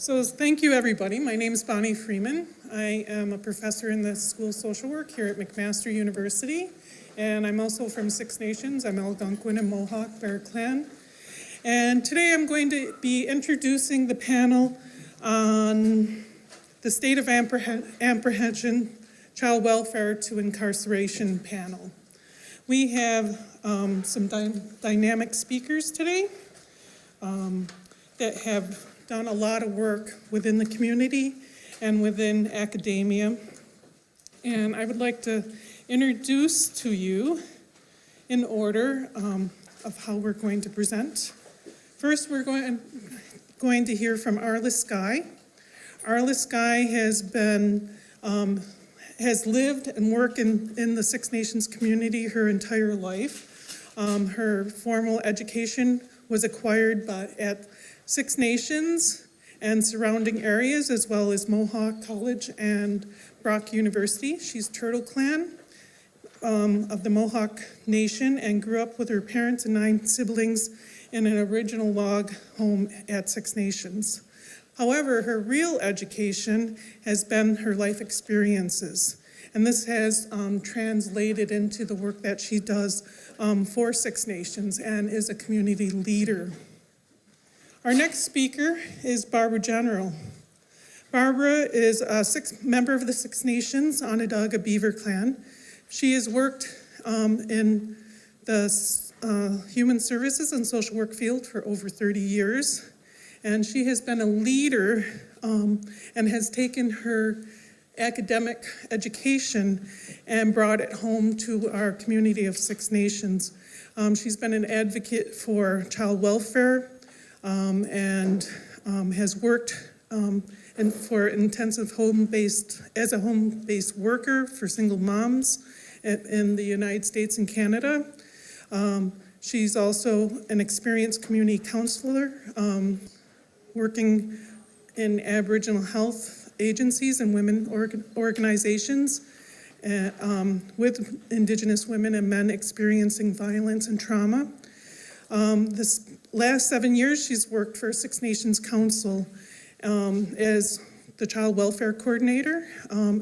So thank you, everybody. My name is Bonnie Freeman. I am a professor in the School of Social Work here at McMaster University, and I'm also from Six Nations. I'm Algonquin and Mohawk Bear Clan. And today I'm going to be introducing the panel on the State of Apprehension, Child Welfare to Incarceration panel. We have some dynamic speakers today that have done a lot of work within the community and within academia. And I would like to introduce to you in order of how we're going to present. First, we're going to hear from Arlis Sky. Arlis Sky has lived and worked in the Six Nations community her entire life. Her formal education was acquired at Six Nations and surrounding areas, as well as Mohawk College and Brock University. She's Turtle Clan of the Mohawk Nation and grew up with her parents and 9 siblings in an original log home at Six Nations. However, her real education has been her life experiences, and this has translated into the work that she does for Six Nations and is a community leader. Our next speaker is Barb General. Barbara is a member of the Six Nations Onondaga Beaver Clan. She has worked in the human services and social work field for over 30 years. And she has been a leader and has taken her academic education and brought it home to our community of Six Nations. She's been an advocate for child welfare and has worked for intensive as a home-based worker for single moms in the United States and Canada. She's also an experienced community counselor, working in Aboriginal health agencies and women organizations with Indigenous women and men experiencing violence and trauma. This last 7 years, she's worked for Six Nations Council as the Child Welfare Coordinator,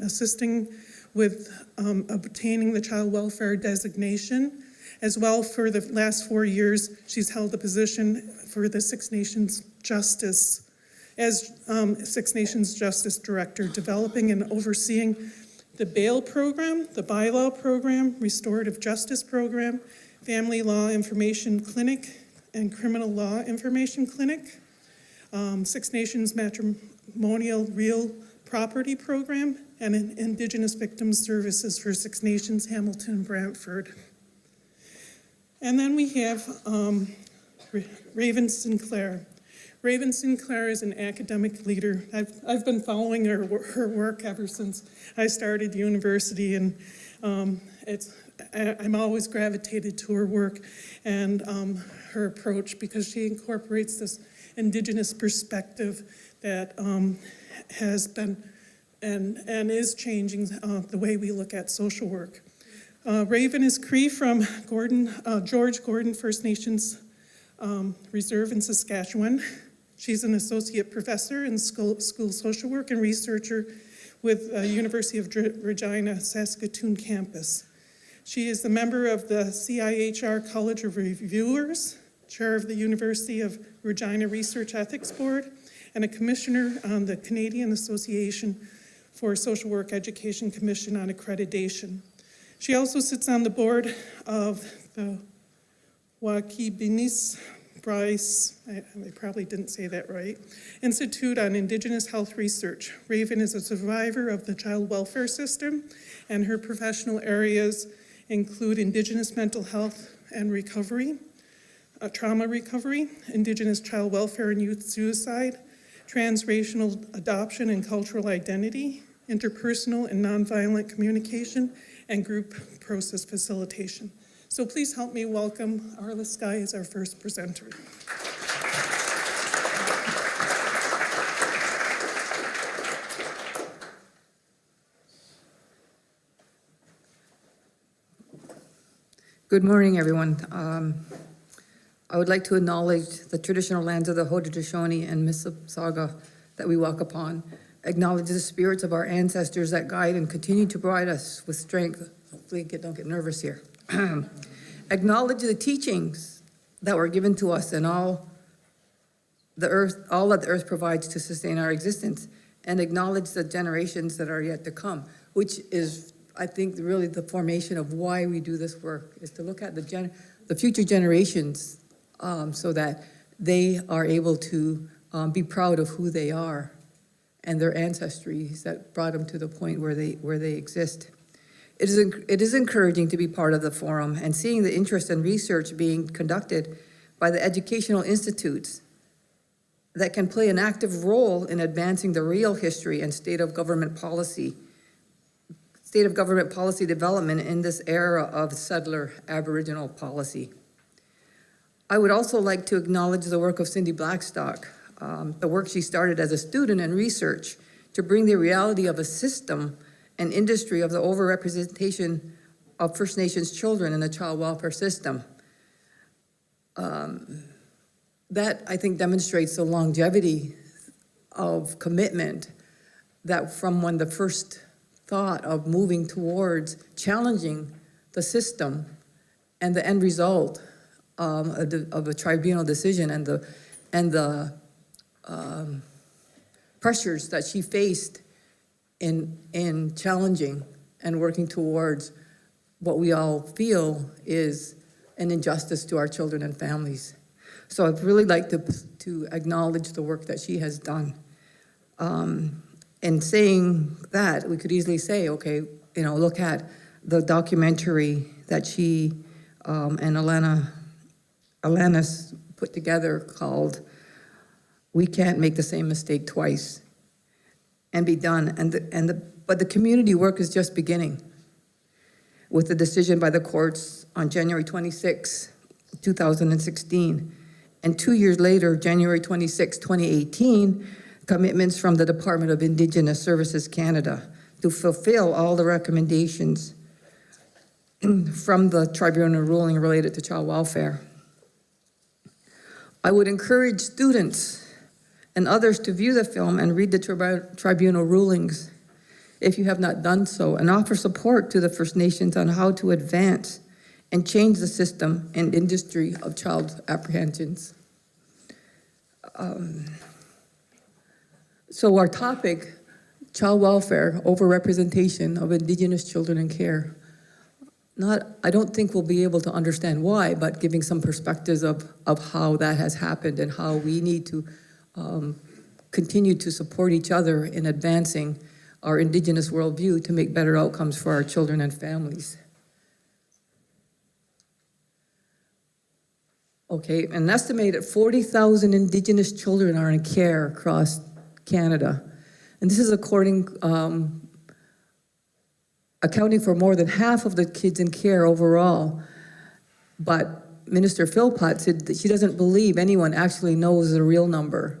assisting with obtaining the Child Welfare designation. As well, for the last 4 years, she's held the position for the Six Nations Justice, as Six Nations Justice Director, developing and overseeing the bail program, the bylaw program, restorative justice program, family law information clinic, and criminal law information clinic, Six Nations matrimonial real property program, and an Indigenous victims services for Six Nations, Hamilton, and Brantford. And then we have Raven Sinclair. Raven Sinclair is an academic leader. I've been following her work ever since I started university, and I'm always gravitated to her work and her approach, because she incorporates this Indigenous perspective that has been and is changing the way we look at social work. Raven is Cree from George Gordon First Nations Reserve in Saskatchewan. She's an associate professor in school social work and researcher with University of Regina Saskatoon campus. She is the member of the CIHR College of Reviewers, chair of the University of Regina Research Ethics Board, and a commissioner on the Canadian Association for Social Work Education Commission on Accreditation. She also sits on the board of the Wakibinis Bryce, I probably didn't say that right, Institute on Indigenous Health Research. Raven is a survivor of the child welfare system, and her professional areas include Indigenous mental health and recovery, trauma recovery, Indigenous child welfare and youth suicide, transracial adoption and cultural identity, interpersonal and nonviolent communication, and group process facilitation. So please help me welcome Arlis Sky as our first presenter. Good morning, everyone. I would like to acknowledge the traditional lands of the Haudenosaunee and Mississauga that we walk upon, acknowledge the spirits of our ancestors that guide and continue to provide us with strength. Hopefully, don't get nervous here. Acknowledge the teachings that were given to us and all that the earth provides to sustain our existence, and acknowledge the generations that are yet to come, which is, I think, really the formation of why we do this work, is to look at the future generations so that they are able to be proud of who they are and their ancestries that brought them to the point where they exist. It is encouraging to be part of the forum and seeing the interest and research being conducted by the educational institutes that can play an active role in advancing the real history and state of government policy development in this era of settler Aboriginal policy. I would also like to acknowledge the work of Cindy Blackstock, the work she started as a student in research to bring the reality of a system and industry of the overrepresentation of First Nations children in the child welfare system. That, I think, demonstrates the longevity of commitment that from when the first thought of moving towards challenging the system and the end result of a tribunal decision and the pressures that she faced in challenging and working towards what we all feel is an injustice to our children and families. So I'd really like to acknowledge the work that she has done. And saying that, we could easily say, okay, look at the documentary that she and Arlis put together called "We Can't Make the Same Mistake Twice," and be done. But the community work is just beginning with the decision by the courts on January 26, 2016. And 2 years later, January 26, 2018, commitments from the Department of Indigenous Services Canada to fulfill all the recommendations from the tribunal ruling related to child welfare. I would encourage students and others to view the film and read the tribunal rulings if you have not done so, and offer support to the First Nations on how to advance and change the system and industry of child apprehensions. So our topic, child welfare, overrepresentation of Indigenous children in care. I don't think we'll be able to understand why, but giving some perspectives of how that has happened and how we need to continue to support each other in advancing our Indigenous worldview to make better outcomes for our children and families. Okay, an estimated 40,000 Indigenous children are in care across Canada. And this is accounting for more than half of the kids in care overall. But Minister Philpott said that she doesn't believe anyone actually knows the real number.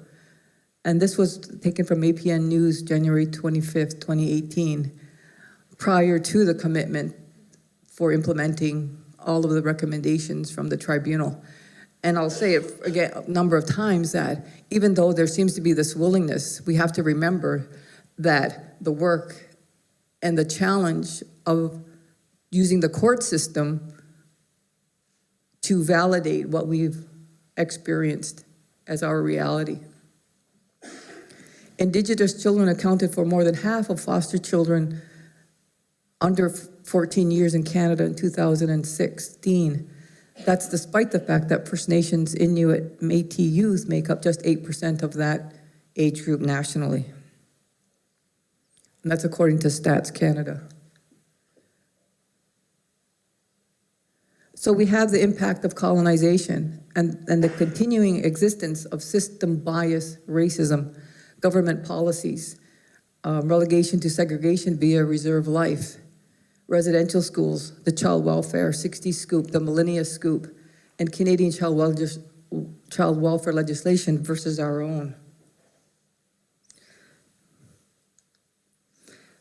And this was taken from APN News, January 25th, 2018, prior to the commitment for implementing all of the recommendations from the tribunal. And I'll say it again a number of times that even though there seems to be this willingness, we have to remember that the work and the challenge of using the court system to validate what we've experienced as our reality. Indigenous children accounted for more than half of foster children under 14 years in Canada in 2016. That's despite the fact that First Nations, Inuit, Métis youth make up just 8% of that age group nationally. And that's according to Stats Canada. So we have the impact of colonization and the continuing existence of system bias, racism, government policies, relegation to segregation via reserve life, residential schools, the child welfare 60 scoop, the millennia scoop, and Canadian child welfare legislation versus our own.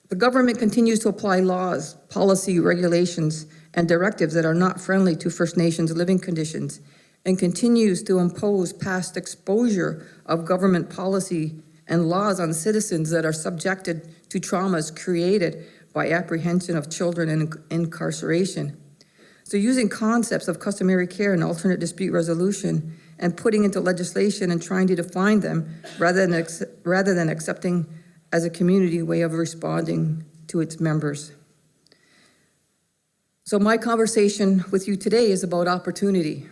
The government continues to apply laws, policy, regulations, and directives that are not friendly to First Nations living conditions, and continues to impose past exposure of government policy and laws on citizens that are subjected to traumas created by apprehension of children and incarceration. So using concepts of customary care and alternate dispute resolution and putting into legislation and trying to define them rather than accepting as a community way of responding to its members. So my conversation with you today is about opportunity,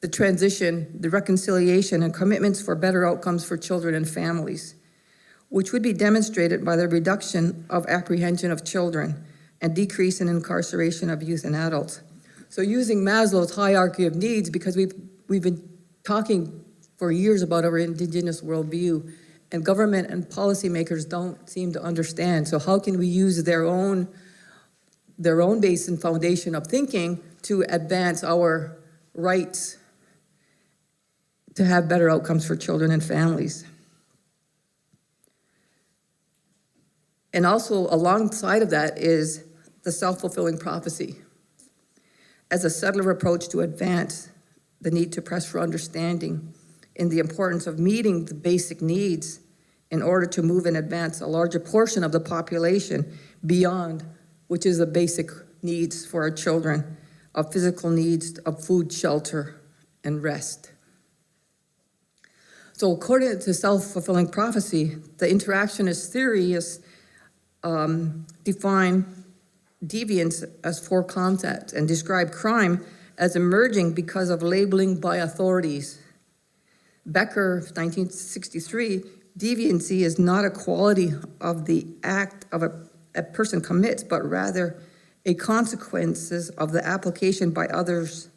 the transition, the reconciliation, and commitments for better outcomes for children and families, which would be demonstrated by the reduction of apprehension of children and decrease in incarceration of youth and adults. So using Maslow's hierarchy of needs, because we've been talking for years about our Indigenous worldview, and government and policymakers don't seem to understand. So how can we use their own base and foundation of thinking to advance our rights to have better outcomes for children and families? And also alongside of that is the self-fulfilling prophecy as a settler approach to advance the need to press for understanding in the importance of meeting the basic needs in order to move and advance a larger portion of the population beyond, which is the basic needs for our children, of physical needs, of food, shelter, and rest. So according to self-fulfilling prophecy, the interactionist theory is define deviance as 4 concepts and describe crime as emerging because of labeling by authorities. Becker, 1963, deviancy is not a quality of the act of a person commits, but rather a consequences of the application by others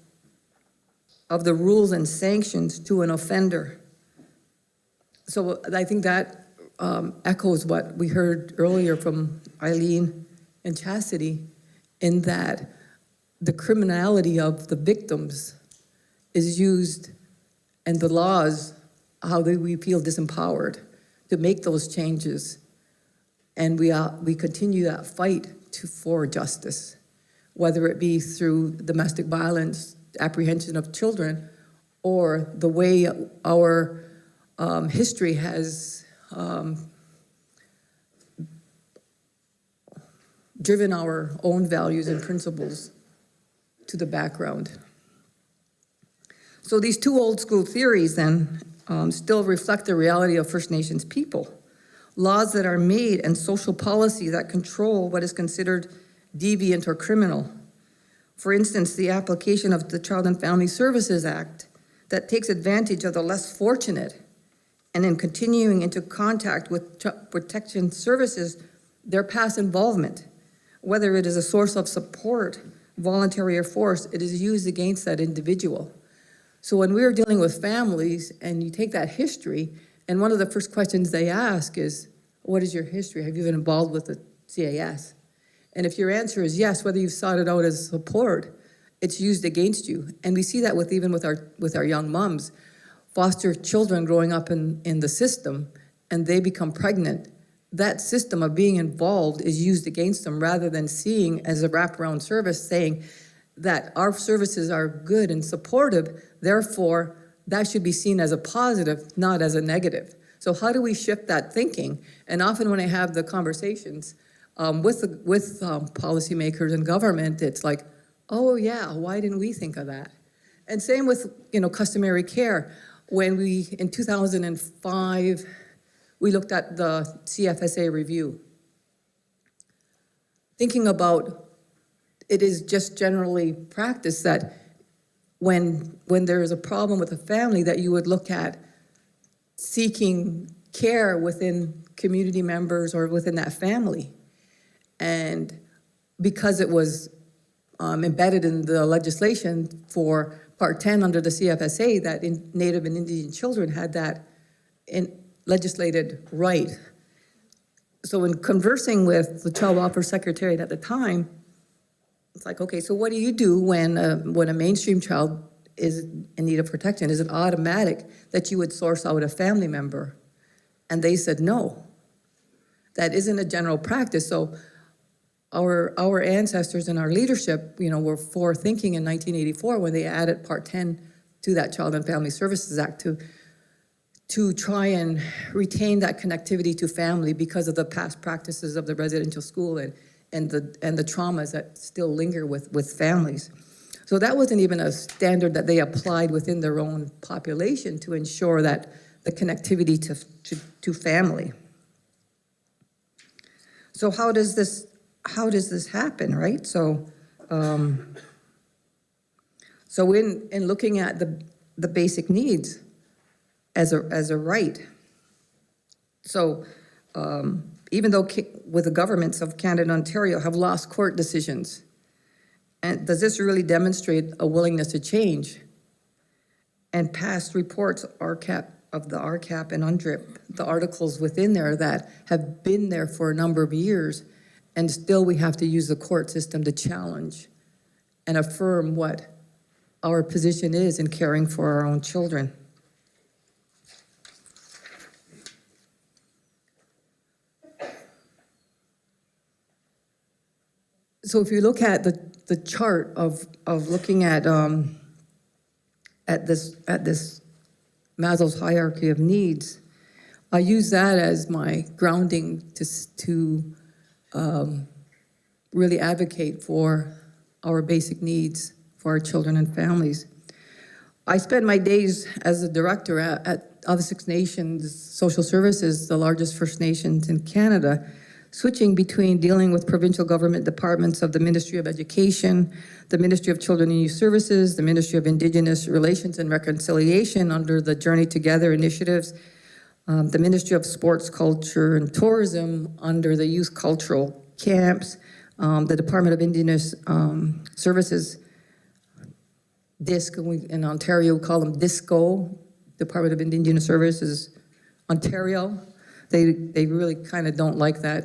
of the rules and sanctions to an offender. So I think that echoes what we heard earlier from Eileen and Chastity, in that the criminality of the victims is used, and the laws, how we feel disempowered to make those changes. And we continue that fight for justice, whether it be through domestic violence, apprehension of children, or the way our history has driven our own values and principles to the background. So these 2 old school theories then still reflect the reality of First Nations people. Laws that are made and social policy that control what is considered deviant or criminal. For instance, the application of the Child and Family Services Act that takes advantage of the less fortunate, and in continuing into contact with protection services, their past involvement, whether it is a source of support, voluntary or forced, it is used against that individual. So when we're dealing with families and you take that history, and one of the first questions they ask is, what is your history? Have you been involved with the CAS? And if your answer is yes, whether you've sought it out as support, it's used against you. And we see that even with our young moms, foster children growing up in the system, and they become pregnant. That system of being involved is used against them, rather than seeing as a wraparound service saying that our services are good and supportive, therefore that should be seen as a positive, not as a negative. So how do we shift that thinking? And often when I have the conversations with policymakers and government, it's like, oh yeah, why didn't we think of that? And same with customary care. When in 2005, we looked at the CFSA review, thinking about it is just generally practice that when there is a problem with a family, that you would look at seeking care within community members or within that family. And because it was embedded in the legislation for Part 10 under the CFSA, that Native and Indian children had that legislated right. So in conversing with the Child Welfare Secretariat at the time, it's like, okay, so what do you do when a mainstream child is in need of protection? Is it automatic that you would source out a family member? And they said no. That isn't a general practice. So our ancestors and our leadership, were forethinking in 1984 when they added Part 10 to that Child and Family Services Act to try and retain that connectivity to family because of the past practices of the residential school and the traumas that still linger with families. So that wasn't even a standard that they applied within their own population to ensure that the connectivity to family. So how does this happen, right? So in looking at the basic needs as a right, so even though with the governments of Canada and Ontario have lost court decisions, and does this really demonstrate a willingness to change? And past reports of the RCAP and UNDRIP, the articles within there that have been there for a number of years, and still we have to use the court system to challenge and affirm what our position is in caring for our own children. So if you look at the chart of looking at this Maslow's hierarchy of needs, I use that as my grounding to really advocate for our basic needs for our children and families. I spend my days as a director at the Six Nations Social Services, the largest First Nations in Canada, switching between dealing with provincial government departments of the Ministry of Education, the Ministry of Children and Youth Services, the Ministry of Indigenous Relations and Reconciliation under the Journey Together initiatives, the Ministry of Sports, Culture and Tourism under the Youth Cultural Camps, the Department of Indigenous Services, DISC, in Ontario we call them DISCO, Department of Indigenous Services, Ontario. They really kind of don't like that.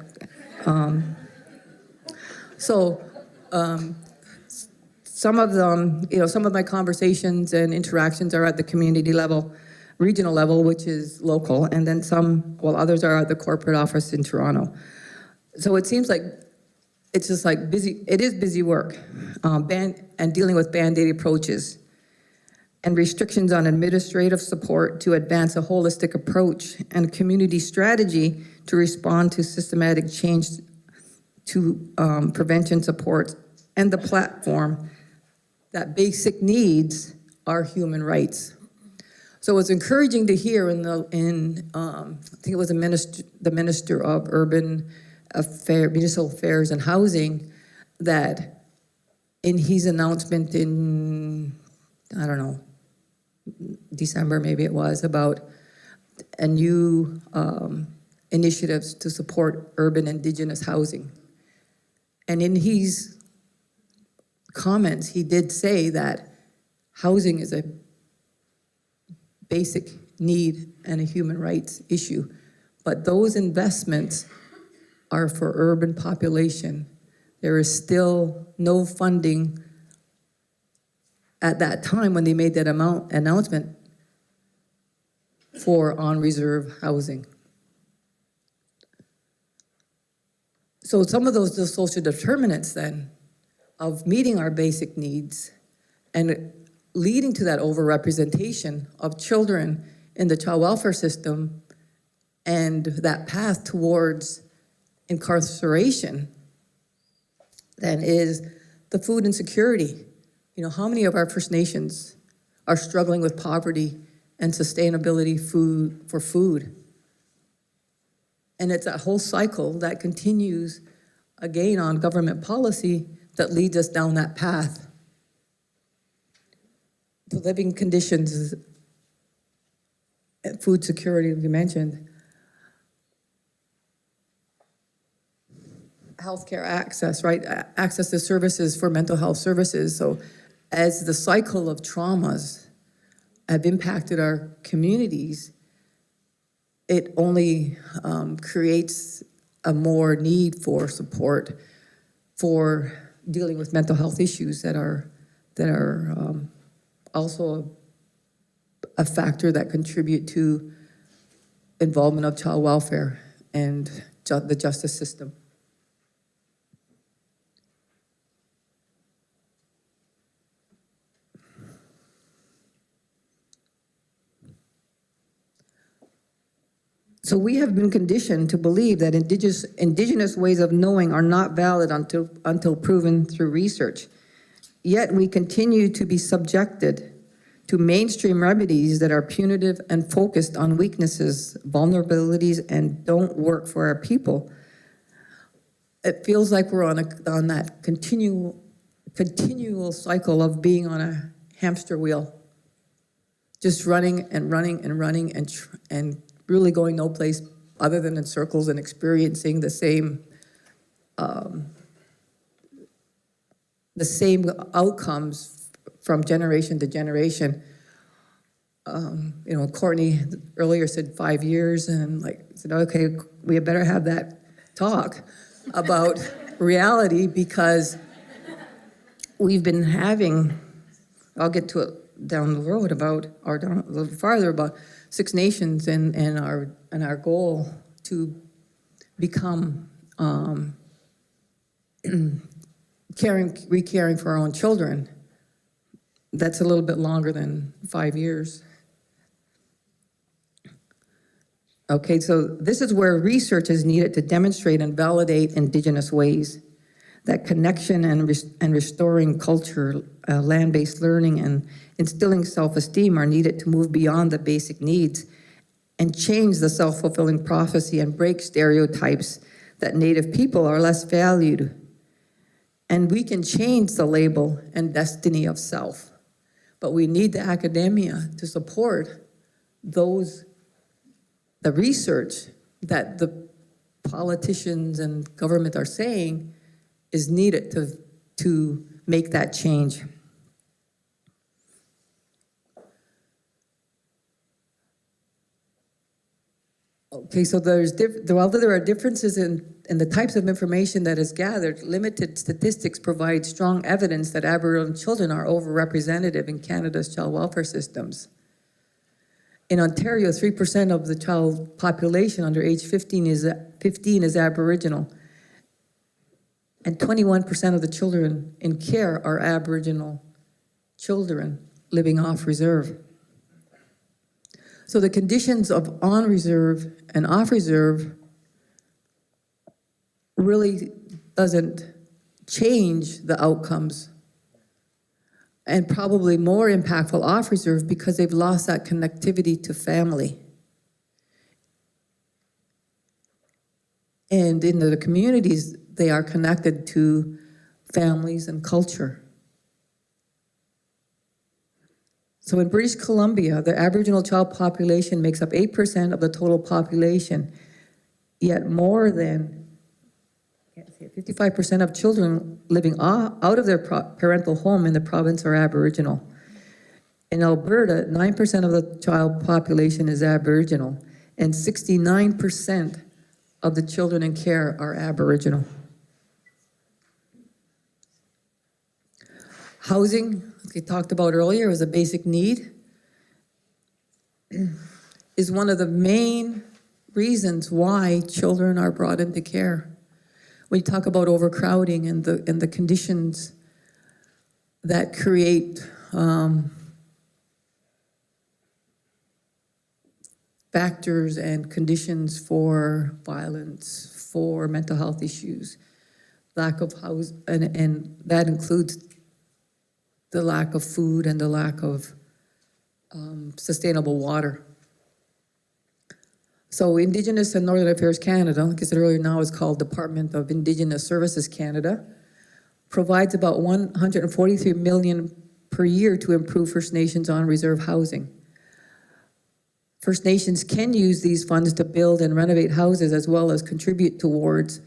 Some of them, some of my conversations and interactions are at the community level, regional level, which is local, and then others are at the corporate office in Toronto. So it seems like it's just like busy, it is busy work, and dealing with Band-Aid approaches and restrictions on administrative support to advance a holistic approach and community strategy to respond to systematic change to prevention supports and the platform that basic needs are human rights. So it's encouraging to hear I think it was the Minister of Urban Affairs, Municipal Affairs and Housing, that in his announcement in, I don't know, December maybe it was, about a new initiatives to support urban Indigenous housing. And in his comments, he did say that housing is a basic need and a human rights issue, but those investments are for urban population. There is still no funding at that time when they made that announcement for on-reserve housing. So some of those social determinants then of meeting our basic needs and leading to that overrepresentation of children in the child welfare system and that path towards incarceration then is the food insecurity. How many of our First Nations are struggling with poverty and sustainability for food? And it's a whole cycle that continues again on government policy that leads us down that path. The living conditions, food security, we mentioned. Healthcare access, right? Access to services for mental health services. So as the cycle of traumas have impacted our communities, it only creates a more need for support for dealing with mental health issues that are also a factor that contribute to involvement of child welfare and the justice system. So we have been conditioned to believe that indigenous ways of knowing are not valid until proven through research. Yet we continue to be subjected to mainstream remedies that are punitive and focused on weaknesses, vulnerabilities, and don't work for our people. It feels like we're on that continual cycle of being on a hamster wheel, just running and running and running and really going no place other than in circles and experiencing the same outcomes from generation to generation. Courtney earlier said 5 years, and said, okay, we better have that talk about reality, because we've been having, I'll get to it down the road or down a little farther, about Six Nations and our goal to become caring for our own children. That's a little bit longer than 5 years. Okay, so this is where research is needed to demonstrate and validate Indigenous ways. That connection and restoring culture, land-based learning, and instilling self-esteem are needed to move beyond the basic needs and change the self-fulfilling prophecy and break stereotypes that Native people are less valued. And we can change the label and destiny of self. But we need the academia to support the research that the politicians and government are saying is needed to make that change. Okay, so although there are differences in the types of information that is gathered, limited statistics provide strong evidence that Aboriginal children are overrepresented in Canada's child welfare systems. In Ontario, 3% of the child population under age 15 is Aboriginal, and 21% of the children in care are Aboriginal children living off reserve. So the conditions of on reserve and off reserve really doesn't change the outcomes, and probably more impactful off reserve because they've lost that connectivity to family. And in the communities, they are connected to families and culture. So in British Columbia, the Aboriginal child population makes up 8% of the total population, yet more than 55% of children living out of their parental home in the province are Aboriginal. In Alberta, 9% of the child population is Aboriginal, and 69% of the children in care are Aboriginal. Housing, as we talked about earlier, is a basic need, is one of the main reasons why children are brought into care. We talk about overcrowding and the conditions that create factors and conditions for violence, for mental health issues, lack of house, and that includes the lack of food and the lack of sustainable water. So Indigenous and Northern Affairs Canada, like I said earlier, now is called Department of Indigenous Services Canada, provides about $143 million per year to improve First Nations on-reserve housing. First Nations can use these funds to build and renovate houses, as well as contribute towards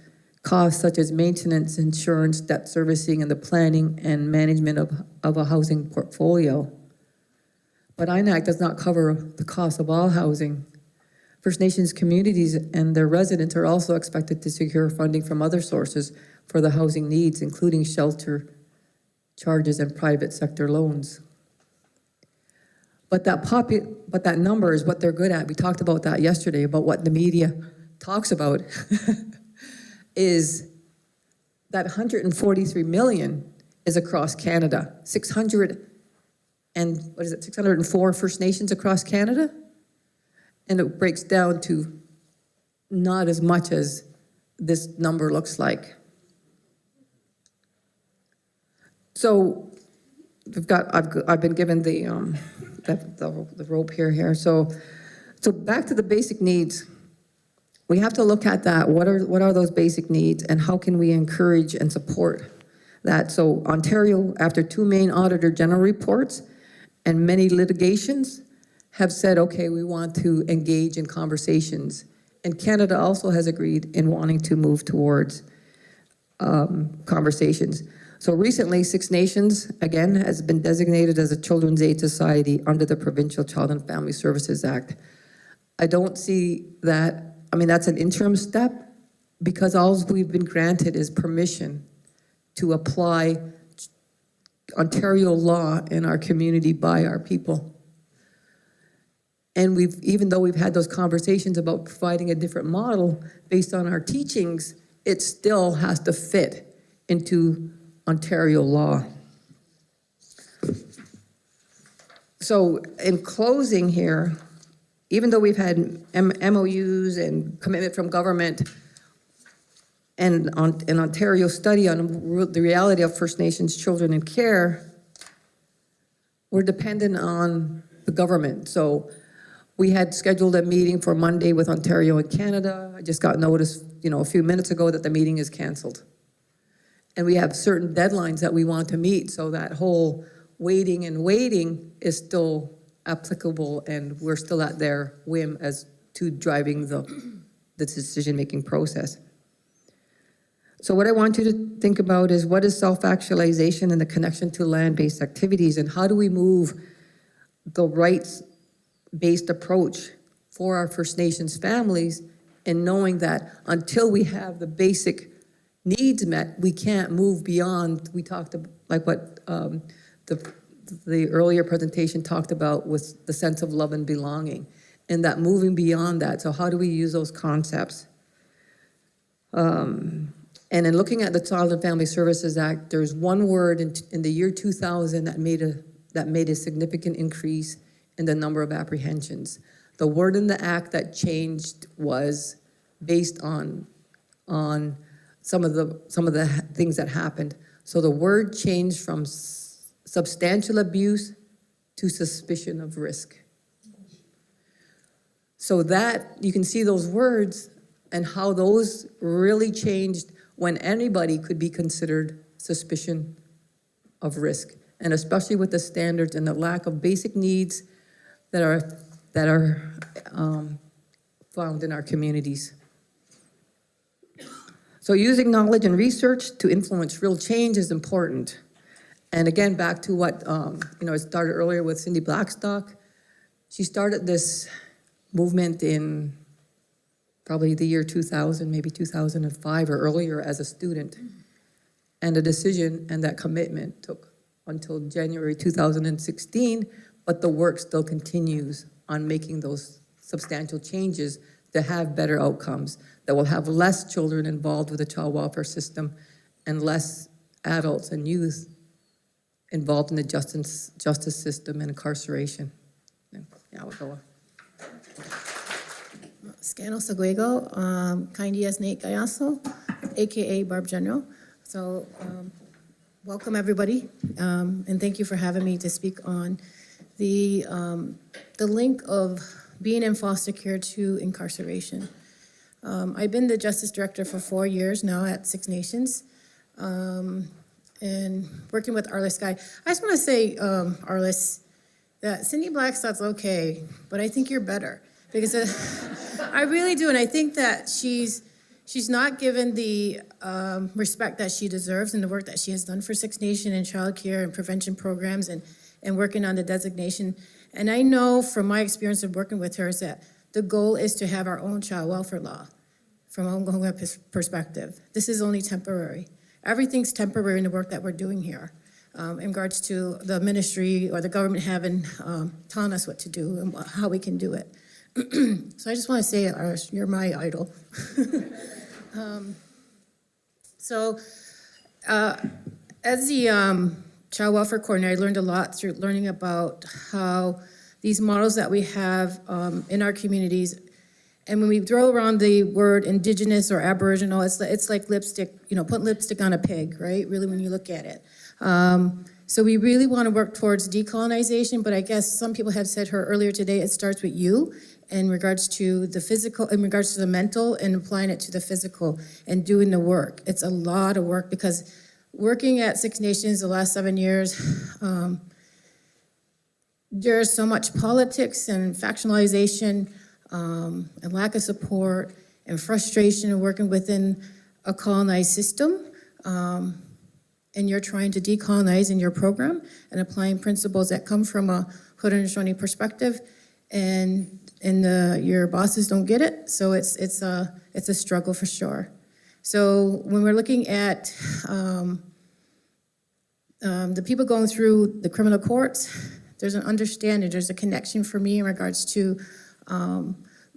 costs such as maintenance, insurance, debt servicing, and the planning and management of a housing portfolio. But INAC does not cover the cost of all housing. First Nations communities and their residents are also expected to secure funding from other sources for the housing needs, including shelter charges and private sector loans. But that number is what they're good at. We talked about that yesterday, about what the media talks about, is that 143 million is across Canada. 604 First Nations across Canada? And it breaks down to not as much as this number looks like. So I've been given the rope here. So back to the basic needs. We have to look at that. What are those basic needs, and how can we encourage and support that? So Ontario, after 2 main Auditor General reports and many litigations, have said, okay, we want to engage in conversations. And Canada also has agreed in wanting to move towards conversations. So recently, Six Nations, again, has been designated as a Children's Aid Society under the Provincial Child and Family Services Act. I don't see that, that's an interim step, because all we've been granted is permission to apply Ontario law in our community by our people. And even though we've had those conversations about providing a different model based on our teachings, it still has to fit into Ontario law. So in closing here, even though we've had MOUs and commitment from government and an Ontario study on the reality of First Nations children in care, we're dependent on the government. So we had scheduled a meeting for Monday with Ontario and Canada. I just got notice, a few minutes ago that the meeting is canceled. And we have certain deadlines that we want to meet, so that whole waiting is still applicable, and we're still at their whim as to driving the decision-making process. So what I want you to think about is, what is self-actualization and the connection to land-based activities, and how do we move the rights-based approach for our First Nations families, and knowing that until we have the basic needs met, we can't move beyond. We talked about, like what the earlier presentation talked about, with the sense of love and belonging, and that moving beyond that. So how do we use those concepts? And in looking at the Child and Family Services Act, there's one word in the year 2000 that made a significant increase in the number of apprehensions. The word in the act that changed was based on some of the things that happened. So the word changed from substantial abuse to suspicion of risk. So that, you can see those words and how those really changed when anybody could be considered suspicion of risk. And especially with the standards and the lack of basic needs that are found in our communities. So using knowledge and research to influence real change is important. And again, back to what I started earlier with Cindy Blackstock. She started this movement in probably the year 2000, maybe 2005 or earlier, as a student. And the decision and that commitment took until January 2016, but the work still continues on making those substantial changes to have better outcomes, that will have less children involved with the child welfare system and less adults and youth involved in the justice system and incarceration. Yeah, we'll go on. Scano Seguego, Kaindias Nate Gayaso, aka Barb General. So welcome everybody, and thank you for having me to speak on the link of being in foster care to incarceration. I've been the Justice Director for 4 years now at Six Nations, and working with Arlis Sky. I just want to say, Arliss, that Cindy Blackstock's okay, but I think you're better. Because I really do, and I think that she's not given the respect that she deserves in the work that she has done for Six Nations and child care and prevention programs and working on the designation. And I know from my experience of working with her is that the goal is to have our own child welfare law from a Oklahoma perspective. This is only temporary. Everything's temporary in the work that we're doing here in regards to the ministry or the government telling us what to do and how we can do it. So I just want to say, Arlis, you're my idol. As the child welfare coordinator, I learned a lot through learning about how these models that we have in our communities And when we throw around the word Indigenous or Aboriginal, it's like lipstick, put lipstick on a pig, right? Really, when you look at it. So we really want to work towards decolonization, but I guess some people have said here earlier today, it starts with you in regards to the physical, in regards to the mental, and applying it to the physical and doing the work. It's a lot of work because working at Six Nations the last 7 years, there's so much politics and factionalization, and lack of support and frustration of working within a colonized system. And you're trying to decolonize in your program and applying principles that come from a Haudenosaunee perspective, and your bosses don't get it. So it's a struggle for sure. So when we're looking at the people going through the criminal courts, there's an understanding, there's a connection for me in regards to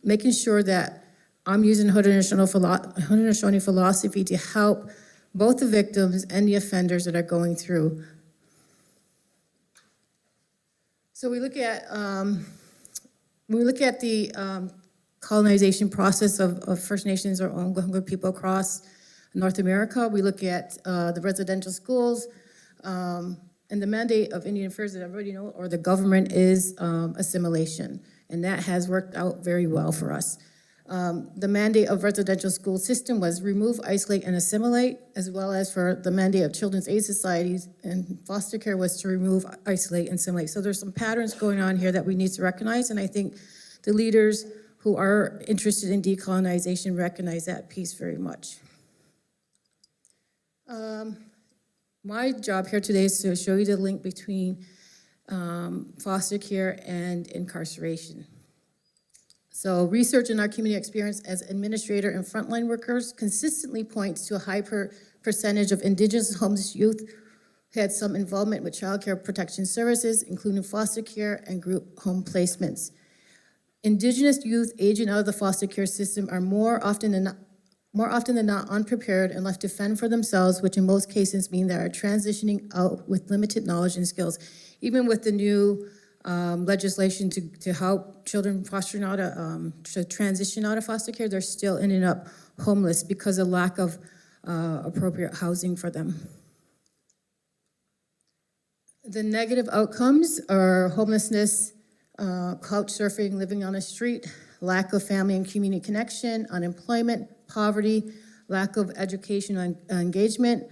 making sure that I'm using Haudenosaunee philosophy to help both the victims and the offenders that are going through. So we look at the colonization process of First Nations or Onondaga people across North America. We look at the residential schools, and the mandate of Indian Affairs that everybody knows, or the government, is assimilation, and that has worked out very well for us. The mandate of residential school system was remove, isolate, and assimilate, as well as for the mandate of children's aid societies and foster care was to remove, isolate, and assimilate. So there's some patterns going on here that we need to recognize, and I think the leaders who are interested in decolonization recognize that piece very much. My job here today is to show you the link between foster care and incarceration. So research in our community experience as administrator and frontline workers consistently points to a high percentage of Indigenous homeless youth who had some involvement with child care protection services, including foster care and group home placements. Indigenous youth aging out of the foster care system are more often than not unprepared and left to fend for themselves, which in most cases mean they are transitioning out with limited knowledge and skills. Even with the new legislation to help children fostering out to transition out of foster care, they're still ending up homeless because of lack of appropriate housing for them. The negative outcomes are homelessness, couch surfing, living on the street, lack of family and community connection, unemployment, poverty, lack of education and engagement,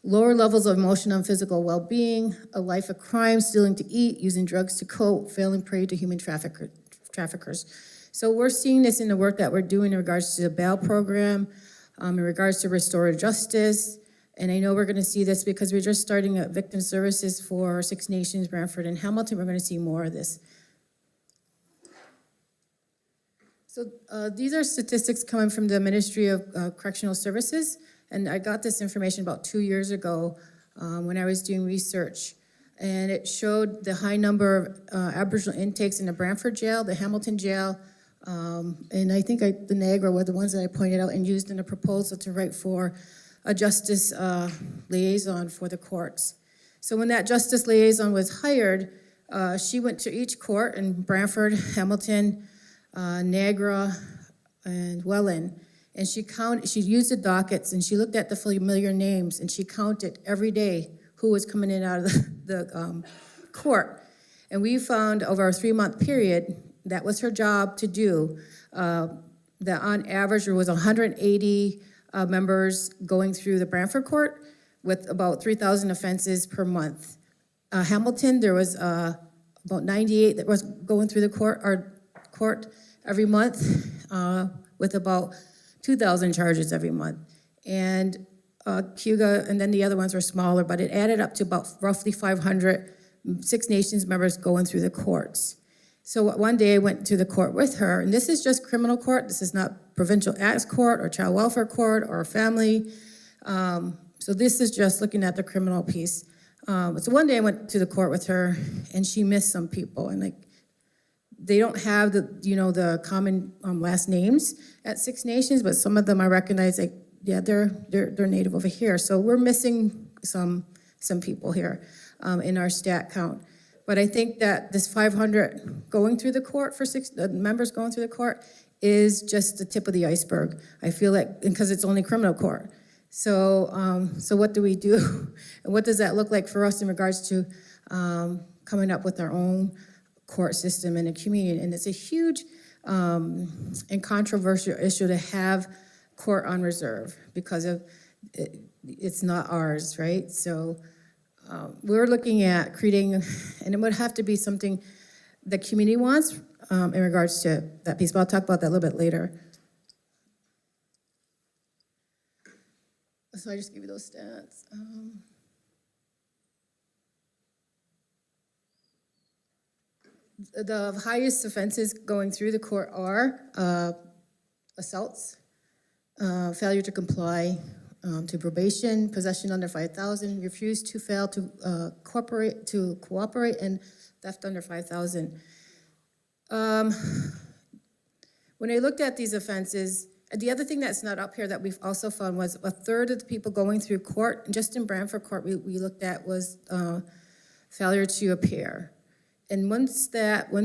lower levels of emotional and physical well-being, a life of crime, stealing to eat, using drugs to cope, falling prey to human traffickers. So we're seeing this in the work that we're doing in regards to the bail program, in regards to restorative justice, and I know we're gonna see this because we're just starting at victim services for Six Nations, Brantford, and Hamilton. We're gonna see more of this. So these are statistics coming from the Ministry of Correctional Services, and I got this information about 2 years ago when I was doing research, and it showed the high number of Aboriginal intakes in the Brantford jail, the Hamilton jail, and I think the Niagara were the ones that I pointed out and used in a proposal to write for a justice liaison for the courts. So when that justice liaison was hired, she went to each court in Brantford, Hamilton, Niagara, and Welland, and she used the dockets and she looked at the familiar names and she counted every day who was coming in and out of the court. And we found over a 3-month period, that was her job to do, that on average there was 180 members going through the Brantford court with about 3,000 offenses per month. Hamilton, there was about 98 that was going through the court every month with about 2,000 charges every month. And Cuga, and then the other ones were smaller, but it added up to about roughly 500 Six Nations members going through the courts. So one day I went to the court with her, and this is just criminal court. This is not provincial acts court or child welfare court or family. So this is just looking at the criminal piece. So one day I went to the court with her, and she missed some people, and they don't have the common last names at Six Nations, but some of them I recognize they're native over here. So we're missing some people here in our stat count. But I think that this 500 going through the court for members going through the court is just the tip of the iceberg. I feel like, because it's only criminal court. So, so what do we do? And what does that look like for us in regards to coming up with our own court system in a community? And it's a huge and controversial issue to have court on reserve because of it's not ours, right? So we're looking at creating, and it would have to be something the community wants in regards to that piece, but I'll talk about that a little bit later. So I just give you those stats. The highest offenses going through the court are assaults, failure to comply to probation, possession under 5,000, refuse to fail to cooperate, and theft under 5,000. When I looked at these offenses, the other thing that's not up here that we've also found was a third of the people going through court, just in Brantford Court we looked at was failure to appear. And when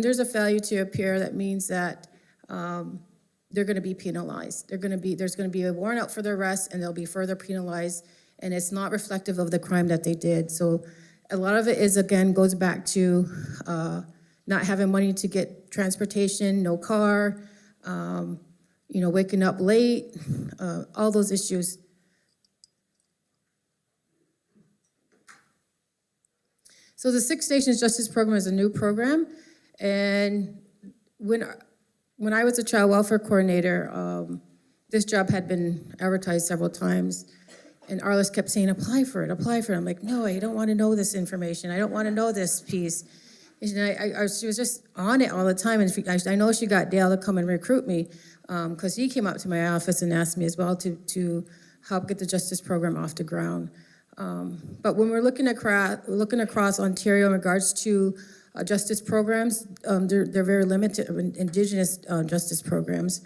there's a failure to appear, that means that they're going to be penalized. There's going to be a warrant out for their arrest, and they'll be further penalized, and it's not reflective of the crime that they did. So a lot of it goes back to not having money to get transportation, no car, waking up late, all those issues. So the Six Nations Justice Program is a new program, and when I was a child welfare coordinator, this job had been advertised several times, and Arliss kept saying, apply for it. I'm like, no, I don't want to know this information. I don't want to know this piece. And she was just on it all the time, and I know she got Dale to come and recruit me, because he came up to my office and asked me as well to help get the justice program off the ground. But when we're looking across Ontario in regards to justice programs, they're very limited. Indigenous justice programs.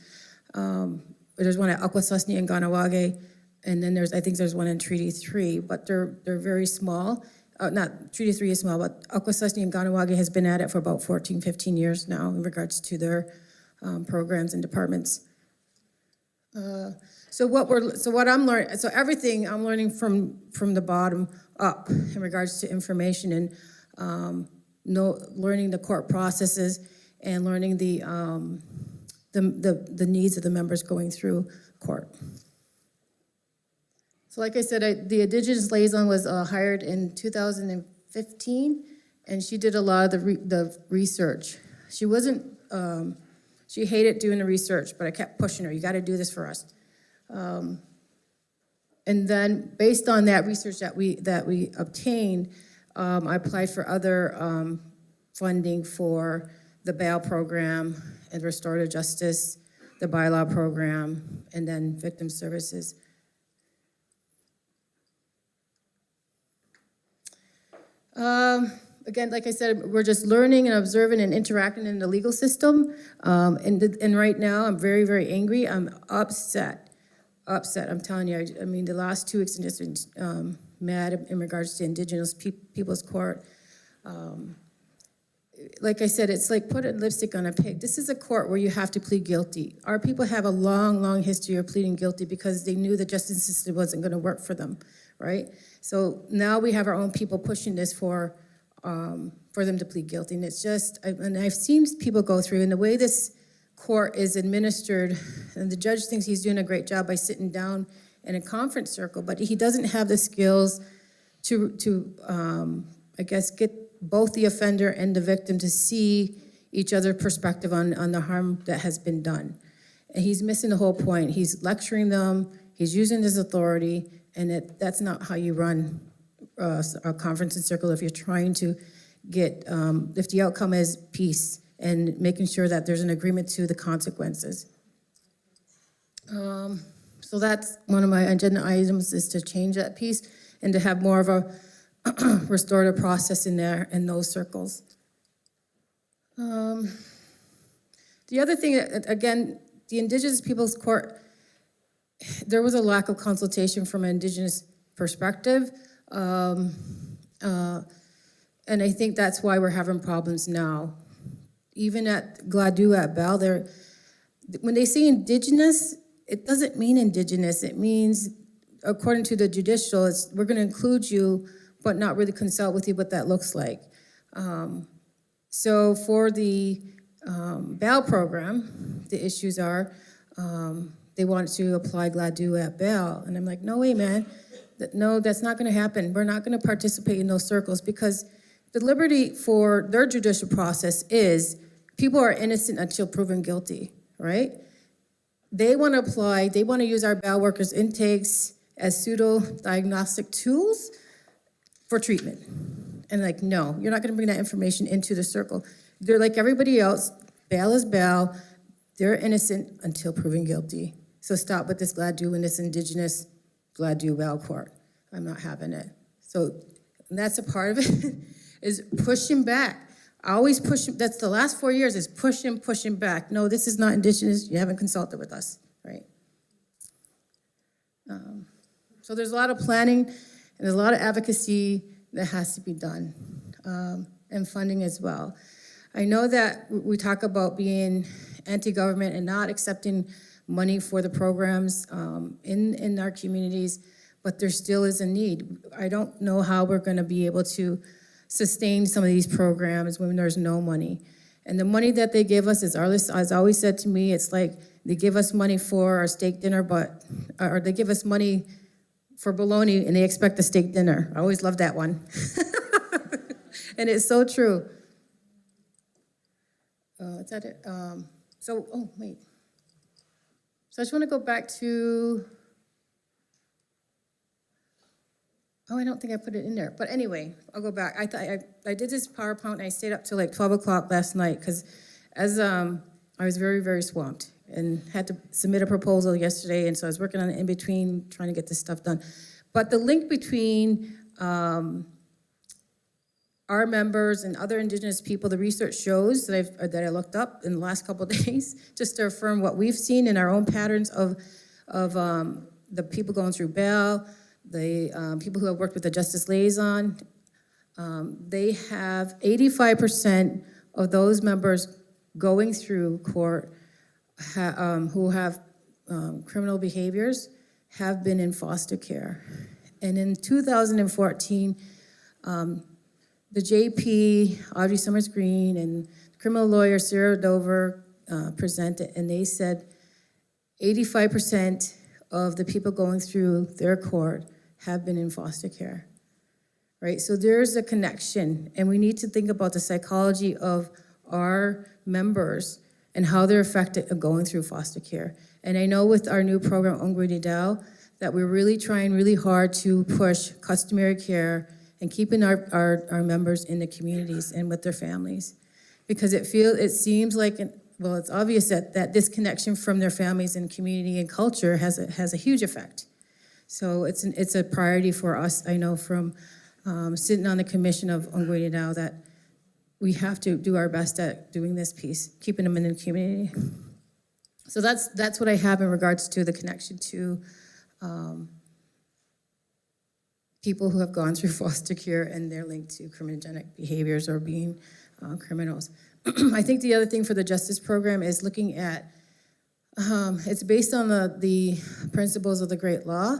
There's one at Akwesasne and Ganawage, and then I think there's one in Treaty 3, but they're very small. Not Treaty 3 is small, but Akwesasne and Ganawage has been at it for about 14, 15 years now in regards to their programs and departments. So what I'm learning, so everything I'm learning from the bottom up in regards to information and learning the court processes and learning the needs of the members going through court. So like I said, the Indigenous liaison was hired in 2015, and she did a lot of the research. She wasn't, she hated doing the research, but I kept pushing her, you gotta do this for us. And then based on that research that we obtained, I applied for other funding for the bail program and restorative justice, the bylaw program, and then victim services. Again, like I said, we're just learning and observing and interacting in the legal system. And right now, I'm very, very angry. I'm upset. I'm telling you. I mean, the last 2 weeks have just been mad in regards to Indigenous People's Court. Like I said, it's like putting lipstick on a pig. This is a court where you have to plead guilty. Our people have a long, long history of pleading guilty because they knew the justice system wasn't going to work for them, right? So now we have our own people pushing this for them to plead guilty. And it's just, and I've seen people go through, and the way this court is administered, and the judge thinks he's doing a great job by sitting down in a conference circle, but he doesn't have the skills to I guess, get both the offender and the victim to see each other's perspective on the harm that has been done. And he's missing the whole point. He's lecturing them, he's using his authority, and that's not how you run a conference and circle if you're trying to get, if the outcome is peace and making sure that there's an agreement to the consequences. So that's one of my agenda items, is to change that piece and to have more of a restorative process in there in those circles. The other thing, again, the Indigenous Peoples Court, there was a lack of consultation from an Indigenous perspective. And I think that's why we're having problems now. Even at Gladue at Bell, when they say Indigenous, it doesn't mean Indigenous. It means, according to the judicial, we're going to include you, but not really consult with you what that looks like. So for the bail program, the issues are they want to apply Gladue at bail. And I'm like, no way, man. No, that's not going to happen. We're not going to participate in those circles because the liberty for their judicial process is people are innocent until proven guilty, right? They want to apply, they want to use our bail workers' intakes as pseudo-diagnostic tools for treatment. And like, no, you're not going to bring that information into the circle. They're like everybody else, bail is bail. They're innocent until proven guilty. So stop with this Gladue and this Indigenous Gladue bail court. I'm not having it. So and that's a part of it, is pushing back. I always push, that's the last 4 years, is pushing back. No, this is not Indigenous, you haven't consulted with us, right? So there's a lot of planning and there's a lot of advocacy that has to be done, and funding as well. I know that we talk about being anti-government and not accepting money for the programs in our communities, but there still is a need. I don't know how we're gonna be able to sustain some of these programs when there's no money. And the money that they give us, as Arlis has always said to me, it's like they give us money for our steak dinner, or they give us money for bologna and they expect a steak dinner. I always love that one. And it's so true. Is that it? Oh, wait. So I just want to go back to, I don't think I put it in there. But anyway, I'll go back. I did this PowerPoint and I stayed up till like 12 o'clock last night because as I was very, very swamped and had to submit a proposal yesterday. And so I was working on it in between trying to get this stuff done. But the link between our members and other Indigenous people, the research shows that I looked up in the last couple of days, just to affirm what we've seen in our own patterns of the people going through bail, the people who have worked with the Justice Liaison. They have 85% of those members going through court who have criminal behaviors have been in foster care. And in 2014, the JP, Audrey Summers Green, and criminal lawyer Sarah Dover presented, and they said 85% of the people going through their court have been in foster care, right? So there's a connection, and we need to think about the psychology of our members and how they're affected of going through foster care. And I know with our new program, Ongwini Dao, that we're really trying really hard to push customary care and keeping our members in the communities and with their families. Because it seems like, well, it's obvious that disconnection from their families and community and culture has a huge effect. So it's a priority for us, I know from sitting on the commission of Ongwini Dao, that we have to do our best at doing this piece, keeping them in the community. So that's what I have in regards to the connection to people who have gone through foster care and they're linked to criminogenic behaviors or being criminals. I think the other thing for the justice program is looking at, it's based on the principles of the Great Law,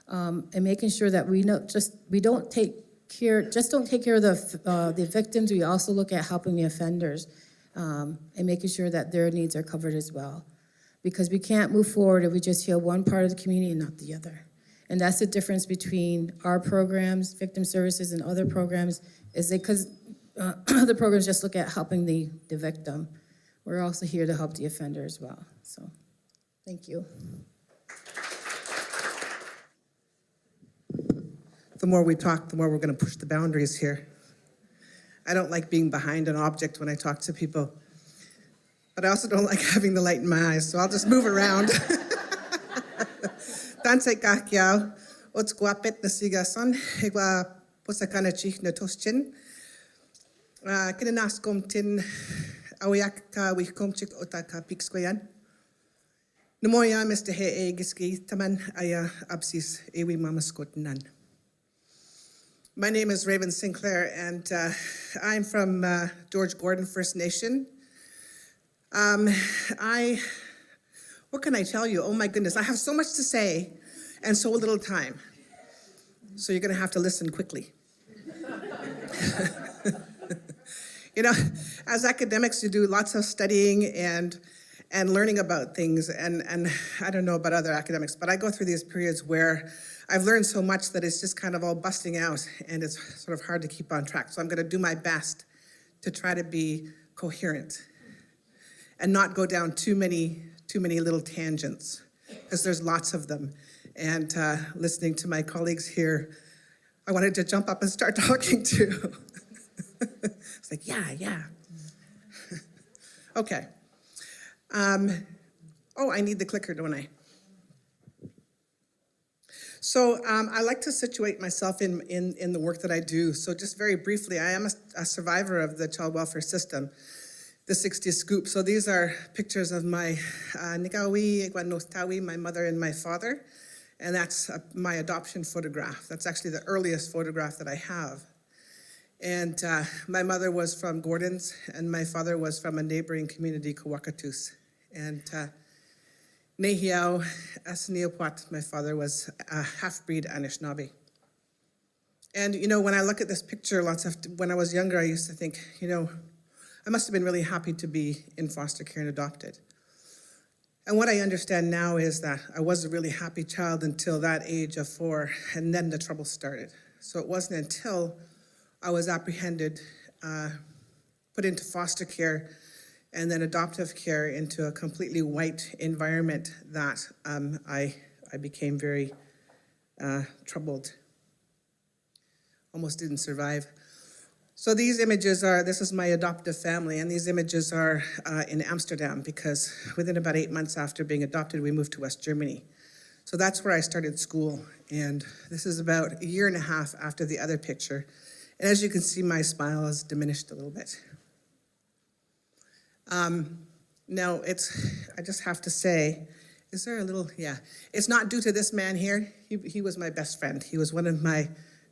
and making sure that we don't take care of the victims. We also look at helping the offenders and making sure that their needs are covered as well. Because we can't move forward if we just heal one part of the community and not the other. And that's the difference between our programs, victim services, and other programs, is because other programs just look at helping the victim. We're also here to help the offender as well. So, thank you. The more we talk, the more we're going to push the boundaries here. I don't like being behind an object when I talk to people, but I also don't like having the light in my eyes, so I'll just move around. Tansay kakiao, ots guapet na sigason, hegwa posakana chich na toschin. Kinanaskom tin awiak ka wikomchik otaka pixkoyan. Namoya Mr. He Giski Taman Aya Absis Ewi Mamaskotnan. My name is Raven Sinclair, and I'm from George Gordon First Nation. I What can I tell you? Oh my goodness, I have so much to say and so little time. So you're going to have to listen quickly. You know, as academics, you do lots of studying and learning about things, and I don't know about other academics, but I go through these periods where I've learned so much that it's just kind of all busting out, and it's sort of hard to keep on track. So I'm going to do my best to try to be coherent and not go down too many little tangents, because there's lots of them. And listening to my colleagues here, I wanted to jump up and start talking too. It's like, yeah. Okay. Oh, I need the clicker, don't I? So I like to situate myself in the work that I do. So just very briefly, I am a survivor of the child welfare system, the 60 Scoop. So these are pictures of my Nikawi, Igwanostawi, my mother and my father. And that's my adoption photograph. That's actually the earliest photograph that I have. And my mother was from Gordon's, and my father was from a neighboring community, Kawakatus. And Nehiao Asneopwat, my father was a half-breed Anishinaabe. And, you know, when I look at this picture, when I was younger, I used to think, you know, I must have been really happy to be in foster care and adopted. And what I understand now is that I was a really happy child until that age of 4, and then the trouble started. So it wasn't until I was apprehended, put into foster care, and then adoptive care into a completely white environment that I became very troubled. Almost didn't survive. So these images this is my adoptive family, and these images are in Amsterdam, because within about 8 months after being adopted, we moved to West Germany. So that's where I started school, and this is about 1.5 years after the other picture. And as you can see, my smile has diminished a little bit. Now, I just have to say, is there a little, yeah. It's not due to this man here. He was my best friend. He was one of my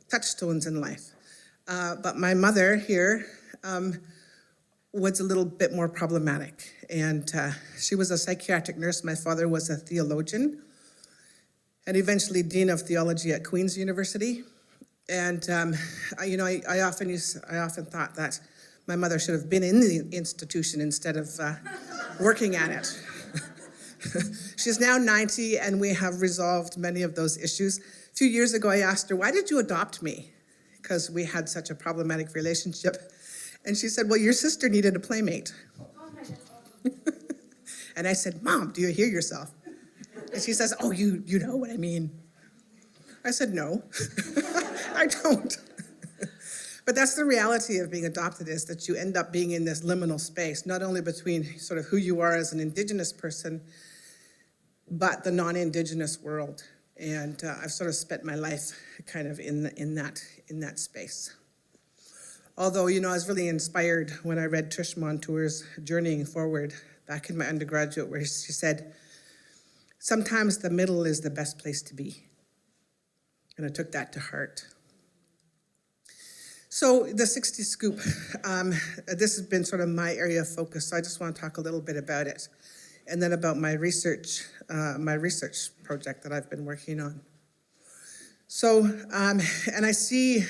touchstones in life. But my mother here was a little bit more problematic. And she was a psychiatric nurse. My father was a theologian and eventually dean of theology at Queen's University. And I often thought that my mother should have been in the institution instead of working at it. She's now 90, and we have resolved many of those issues. A few years ago, I asked her, "Why did you adopt me?" Because we had such a problematic relationship. And she said, "Well, your sister needed a playmate." And I said, "Mom, do you hear yourself?" And she says, "Oh, you know what I mean." I said, "No, I don't." But that's the reality of being adopted, is that you end up being in this liminal space, not only between sort of who you are as an Indigenous person, but the non-Indigenous world. And I've sort of spent my life kind of in that space. Although, you know, I was really inspired when I read Trish Montour's Journeying Forward back in my undergraduate, where she said, "Sometimes the middle is the best place to be." And I took that to heart. So the 60 Scoop, this has been sort of my area of focus, so I just want to talk a little bit about it, and then about my research project that I've been working on. So, and I see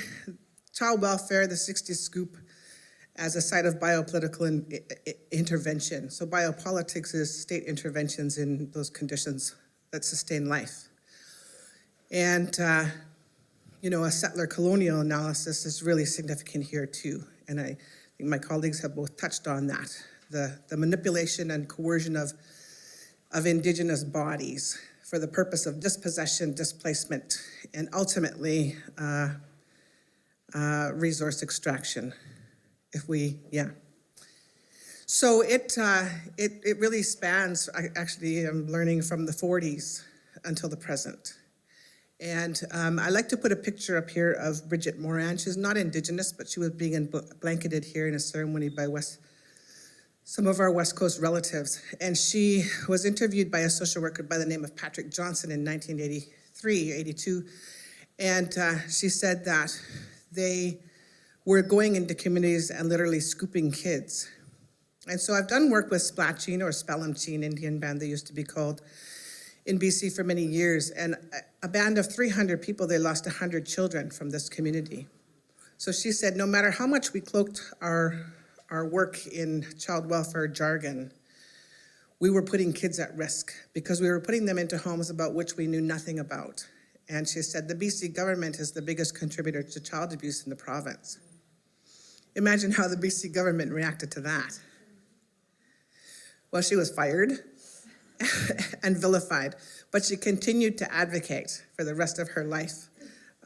child welfare, the 60 Scoop, as a site of biopolitical intervention. So biopolitics is state interventions in those conditions that sustain life. And you know, a settler colonial analysis is really significant here too. And I think my colleagues have both touched on that. The manipulation and coercion of Indigenous bodies for the purpose of dispossession, displacement, and ultimately resource extraction. So it really spans, actually I'm learning, from the 40s until the present. And I like to put a picture up here of Bridget Moran. She's not Indigenous, but she was being blanketed here in a ceremony by some of our West Coast relatives. And she was interviewed by a social worker by the name of Patrick Johnson in 1983, 82. And she said that they were going into communities and literally scooping kids And so I've done work with Splatcheen or Spellamcheen Indian band, they used to be called, in BC for many years. And a band of 300 people, they lost 100 children from this community. So she said, no matter how much we cloaked our work in child welfare jargon, we were putting kids at risk because we were putting them into homes about which we knew nothing about. And she said, the BC government is the biggest contributor to child abuse in the province. Imagine how the BC government reacted to that. Well, she was fired and vilified, but she continued to advocate for the rest of her life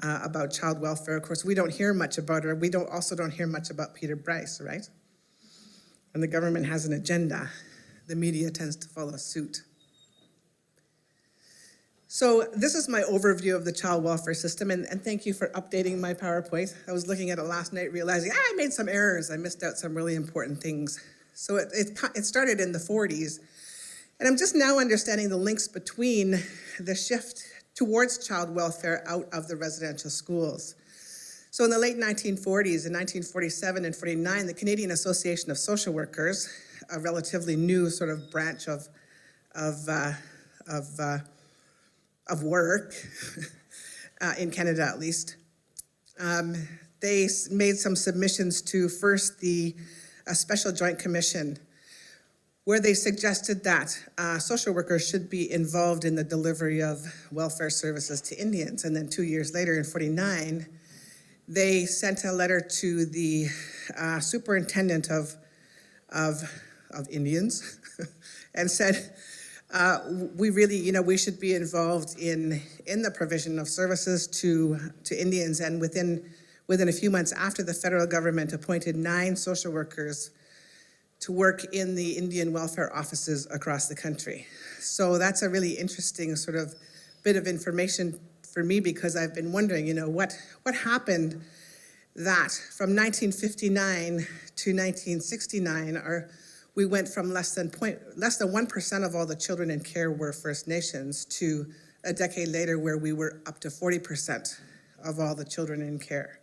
about child welfare. Of course, we don't hear much about her. We also don't hear much about Peter Bryce, right? When the government has an agenda, the media tends to follow suit. So this is my overview of the child welfare system, and thank you for updating my PowerPoint. I was looking at it last night, realizing I made some errors. I missed out some really important things. So it started in the 40s, and I'm just now understanding the links between the shift towards child welfare out of the residential schools. So in the late 1940s, in 1947 and 49, the Canadian Association of Social Workers, a relatively new sort of branch of work, in Canada at least, they made some submissions to first a special joint commission where they suggested that social workers should be involved in the delivery of welfare services to Indians. And then 2 years later, in 49, they sent a letter to the superintendent of Indians and said, we really, we should be involved in the provision of services to Indians. And within a few months after, the federal government appointed 9 social workers to work in the Indian welfare offices across the country. So that's a really interesting sort of bit of information for me, because I've been wondering, what happened that from 1959 to 1969, we went from less than 1% of all the children in care were First Nations to a decade later where we were up to 40% of all the children in care.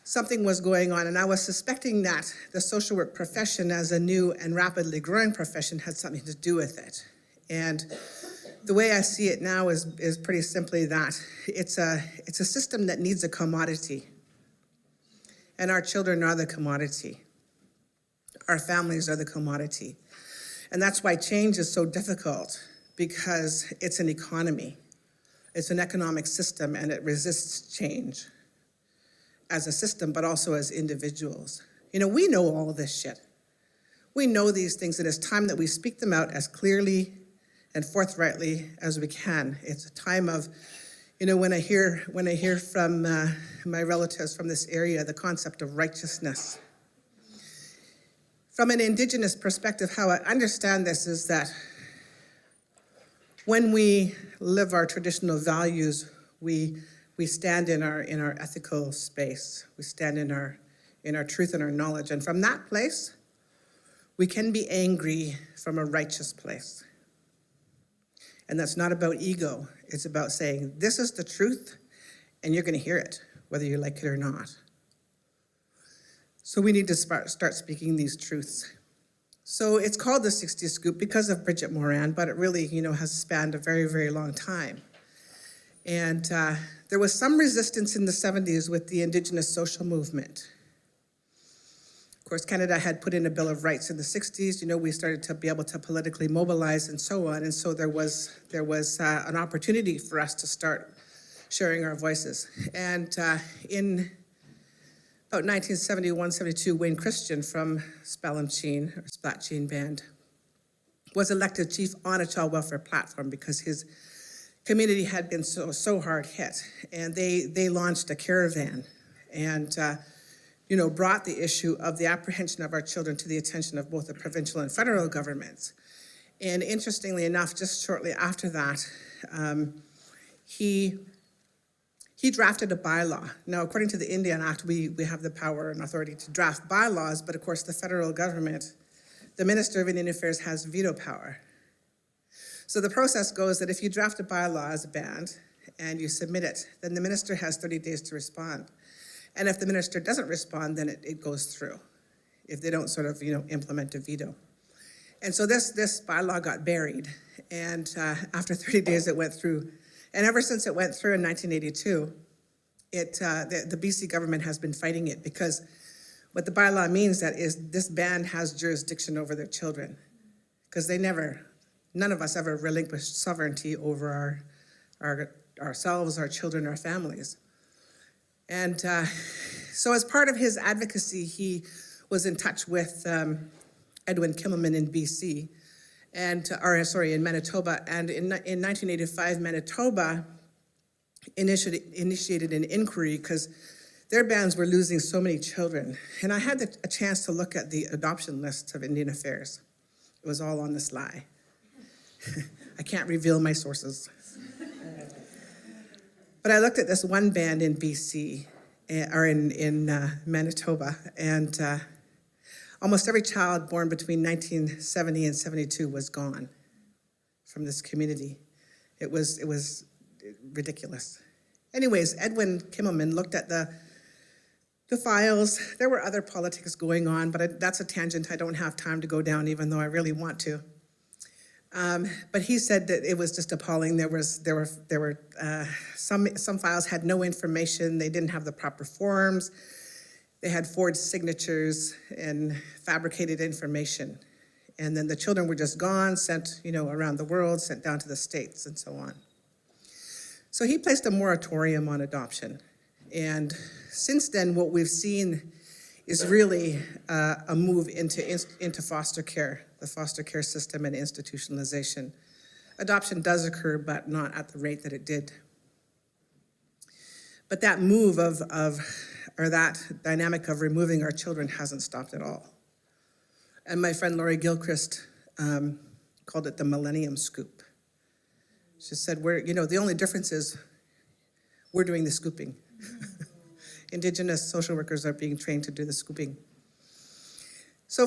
Something was going on, and I was suspecting that the social work profession as a new and rapidly growing profession had something to do with it. And the way I see it now is pretty simply that it's a system that needs a commodity. And our children are the commodity. Our families are the commodity. And that's why change is so difficult, because it's an economy. It's an economic system, and it resists change as a system, but also as individuals. We know all of this shit. We know these things, and it's time that we speak them out as clearly and forthrightly as we can. It's a time of, when I hear from my relatives from this area, the concept of righteousness. From an Indigenous perspective, how I understand this is that when we live our traditional values, we stand in our ethical space. We stand in our truth and our knowledge. And from that place, we can be angry from a righteous place. And that's not about ego. It's about saying, this is the truth, and you're going to hear it, whether you like it or not. So we need to start speaking these truths. So it's called the 60 Scoop because of Bridget Moran, but it really, has spanned a very, very long time. And there was some resistance in the 70s with the Indigenous social movement. Of course, Canada had put in a Bill of Rights in the 60s. We started to be able to politically mobilize and so on. And so there was an opportunity for us to start sharing our voices. And in about 1971, 72, Wayne Christian from Spellamcheen, or Splatcheen Band, was elected chief on a child welfare platform because his community had been so hard hit. And they launched a caravan and brought the issue of the apprehension of our children to the attention of both the provincial and federal governments. And interestingly enough, just shortly after that, he drafted a bylaw. Now, according to the Indian Act, we have the power and authority to draft bylaws, but of course the federal government, the Minister of Indian Affairs, has veto power. So the process goes that if you draft a bylaw as a band and you submit it, then the minister has 30 days to respond. And if the minister doesn't respond, then it goes through. if they don't sort of, implement a veto. And so this bylaw got buried, and after 30 days it went through. And ever since it went through in 1982, the BC government has been fighting it, because what the bylaw means that is this band has jurisdiction over their children, because none of us ever relinquished sovereignty over ourselves, our children, our families. And so as part of his advocacy, he was in touch with Edwin Kimmelman in BC, in Manitoba. And in 1985, Manitoba initiated an inquiry because their bands were losing so many children. And I had a chance to look at the adoption list of Indian Affairs. It was all on the sly. I can't reveal my sources. But I looked at this one band in BC, or in Manitoba, and almost every child born between 1970 and 72 was gone from this community. It was ridiculous. Anyways, Edwin Kimmelman looked at the files. There were other politics going on, but that's a tangent I don't have time to go down, even though I really want to. But he said that it was just appalling. There were some files had no information. They didn't have the proper forms. They had forged signatures and fabricated information. And then the children were just gone, sent, around the world, sent down to the States and so on. So he placed a moratorium on adoption. And since then, what we've seen is really a move into foster care, the foster care system and institutionalization. Adoption does occur, but not at the rate that it did. But that move or that dynamic of removing our children hasn't stopped at all. And my friend Laurie Gilchrist called it the Millennium Scoop. She said, the only difference is we're doing the scooping. Indigenous social workers are being trained to do the scooping. So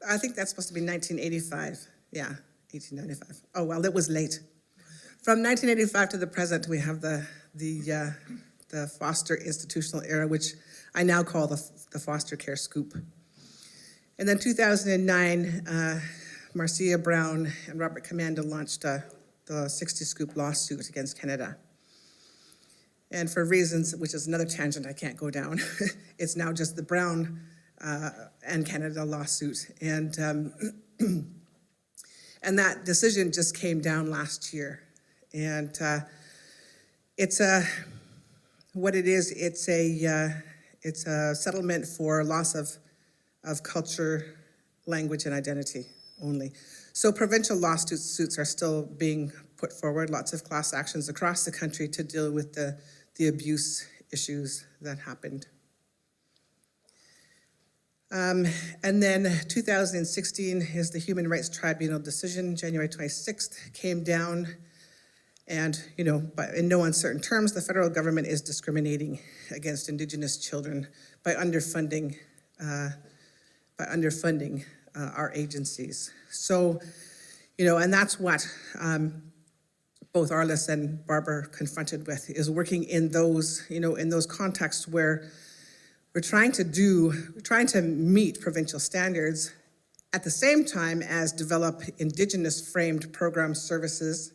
I think that's supposed to be 1985. Yeah, 1895. Oh, well, it was late. From 1985 to the present, we have the foster institutional era, which I now call the foster care scoop. And then 2009, Marcia Brown and Robert Commanda launched the 60 Scoop lawsuit against Canada. And for reasons, which is another tangent I can't go down, it's now just the Brown and Canada lawsuit. And that decision just came down last year. And it's a settlement for loss of culture, language, and identity only. So provincial lawsuits are still being put forward, lots of class actions across the country to deal with the abuse issues that happened. And then 2016 is the Human Rights Tribunal decision. January 26th came down, and but in no uncertain terms, the federal government is discriminating against Indigenous children by underfunding our agencies. So, and that's what both Arliss and Barb are confronted with, is working in those, in those contexts where we're trying to meet provincial standards at the same time as develop Indigenous framed program services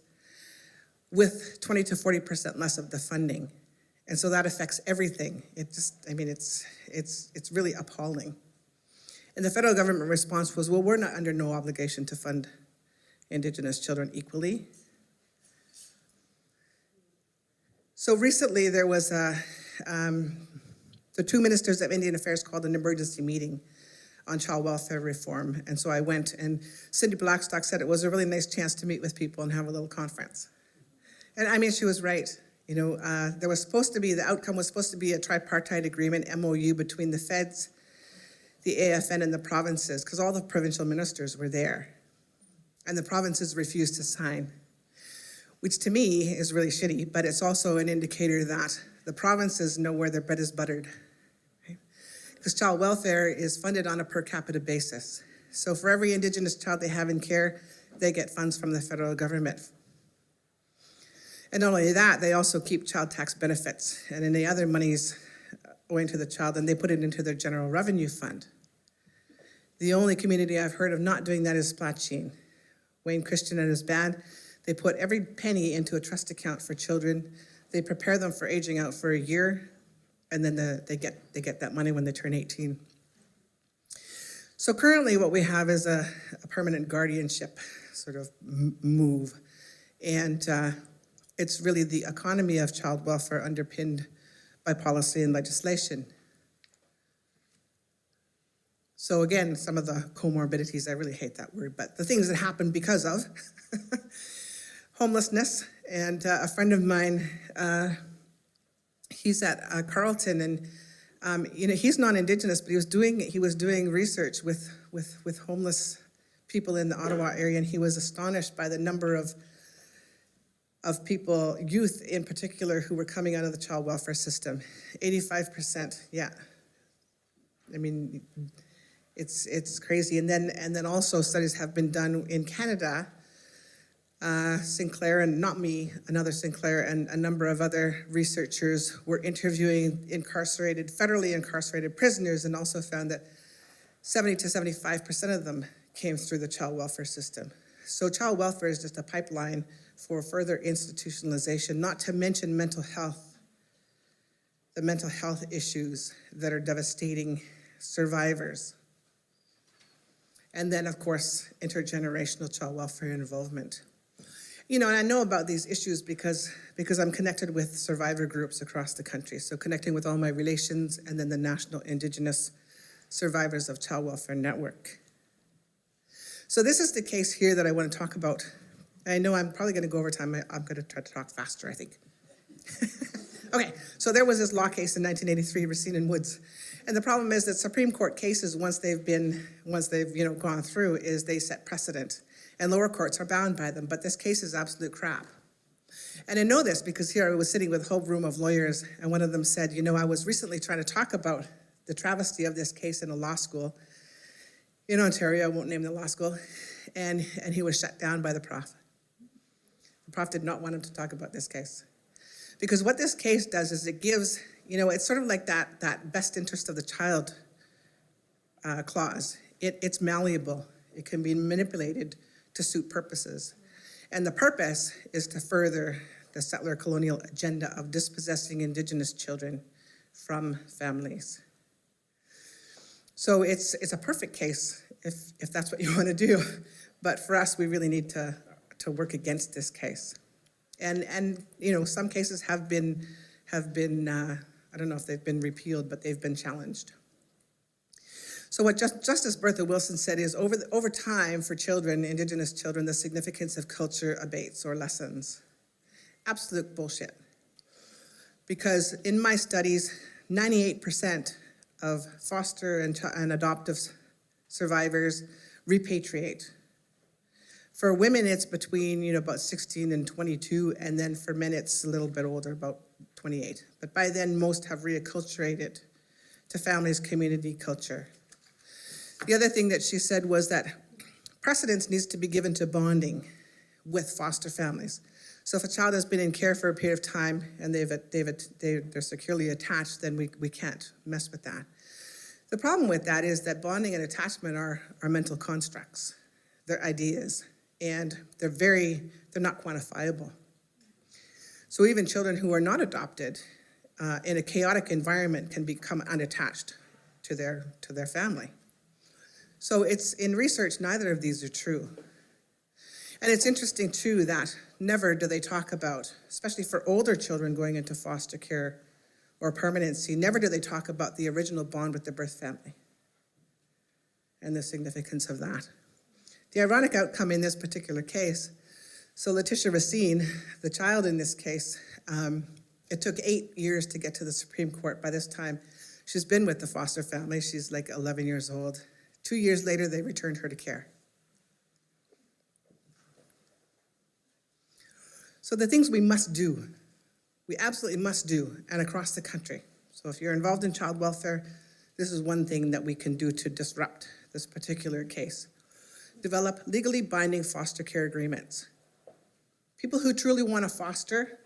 with 20 to 40% less of the funding. And so that affects everything. It's really appalling. And the federal government response was, well, we're not under no obligation to fund Indigenous children equally. So recently there was the two ministers of Indian Affairs called an emergency meeting on child welfare reform. And so I went, and Cindy Blackstock said it was a really nice chance to meet with people and have a little conference. And she was right. The outcome was supposed to be a tripartite agreement, MOU, between the feds, the AFN, and the provinces, because all the provincial ministers were there. And the provinces refused to sign, which to me is really shitty, but it's also an indicator that the provinces know where their bread is buttered. Because child welfare is funded on a per capita basis. So for every Indigenous child they have in care, they get funds from the federal government. And not only that, they also keep child tax benefits, and any other monies owing to the child, and they put it into their general revenue fund. The only community I've heard of not doing that is Splatcheen. Wayne Christian and his band, they put every penny into a trust account for children. They prepare them for aging out for a year, and then they get that money when they turn 18. So currently what we have is a permanent guardianship sort of move. And it's really the economy of child welfare underpinned by policy and legislation. So again, some of the comorbidities, I really hate that word, but the things that happen because of homelessness. And a friend of mine, he's at Carleton, and he's non-Indigenous, but he was doing research with homeless people in the Ottawa area, and he was astonished by the number of people, youth in particular, who were coming out of the child welfare system. 85%, yeah. I mean, it's crazy. And then also studies have been done in Canada. Sinclair, and not me, another Sinclair, and a number of other researchers were interviewing federally incarcerated prisoners, and also found that 70 to 75% of them came through the child welfare system. So child welfare is just a pipeline for further institutionalization, not to mention mental health, the mental health issues that are devastating survivors. And then, of course, intergenerational child welfare involvement. And I know about these issues because I'm connected with survivor groups across the country. So connecting with all my relations, and then the National Indigenous Survivors of Child Welfare Network. So this is the case here that I want to talk about. I know I'm probably going to go over time. I'm going to try to talk faster, I think. Okay, so there was this law case in 1983, Racine and Woods. And the problem is that Supreme Court cases, once they've gone through, is they set precedent. And lower courts are bound by them, but this case is absolute crap. And I know this because here I was sitting with a whole room of lawyers, and one of them said, I was recently trying to talk about the travesty of this case in a law school in Ontario. I won't name the law school. And he was shut down by the prof. The prof did not want him to talk about this case. Because what this case does is it gives, it's sort of like that best interest of the child clause. It's malleable. It can be manipulated to suit purposes. And the purpose is to further the settler colonial agenda of dispossessing Indigenous children from families. So it's a perfect case if that's what you want to do. But for us, we really need to work against this case. And some cases have been I don't know if they've been repealed, but they've been challenged. So what Justice Bertha Wilson said is, over time for children, Indigenous children, the significance of culture abates or lessens. Absolute bullshit. Because in my studies, 98% of foster and adoptive survivors repatriate. For women, it's between about 16 and 22, and then for men, it's a little bit older, about 28. But by then, most have reacculturated to families, community, culture. The other thing that she said was that precedence needs to be given to bonding with foster families. So if a child has been in care for a period of time and they're securely attached, then we can't mess with that. The problem with that is that bonding and attachment are mental constructs. They're ideas, and they're not quantifiable. So even children who are not adopted in a chaotic environment can become unattached to their family. So it's in research, neither of these are true. And it's interesting too that never do they talk about, especially for older children going into foster care or permanency, never do they talk about the original bond with the birth family and the significance of that. The ironic outcome in this particular case, so Letitia Racine, the child in this case, it took 8 years to get to the Supreme Court. By this time, she's been with the foster family. She's like 11 years old. 2 years later, they returned her to care. So the things we must do, we absolutely must do, and across the country. So if you're involved in child welfare, this is one thing that we can do to disrupt this particular case. Develop legally binding foster care agreements. People who truly want to foster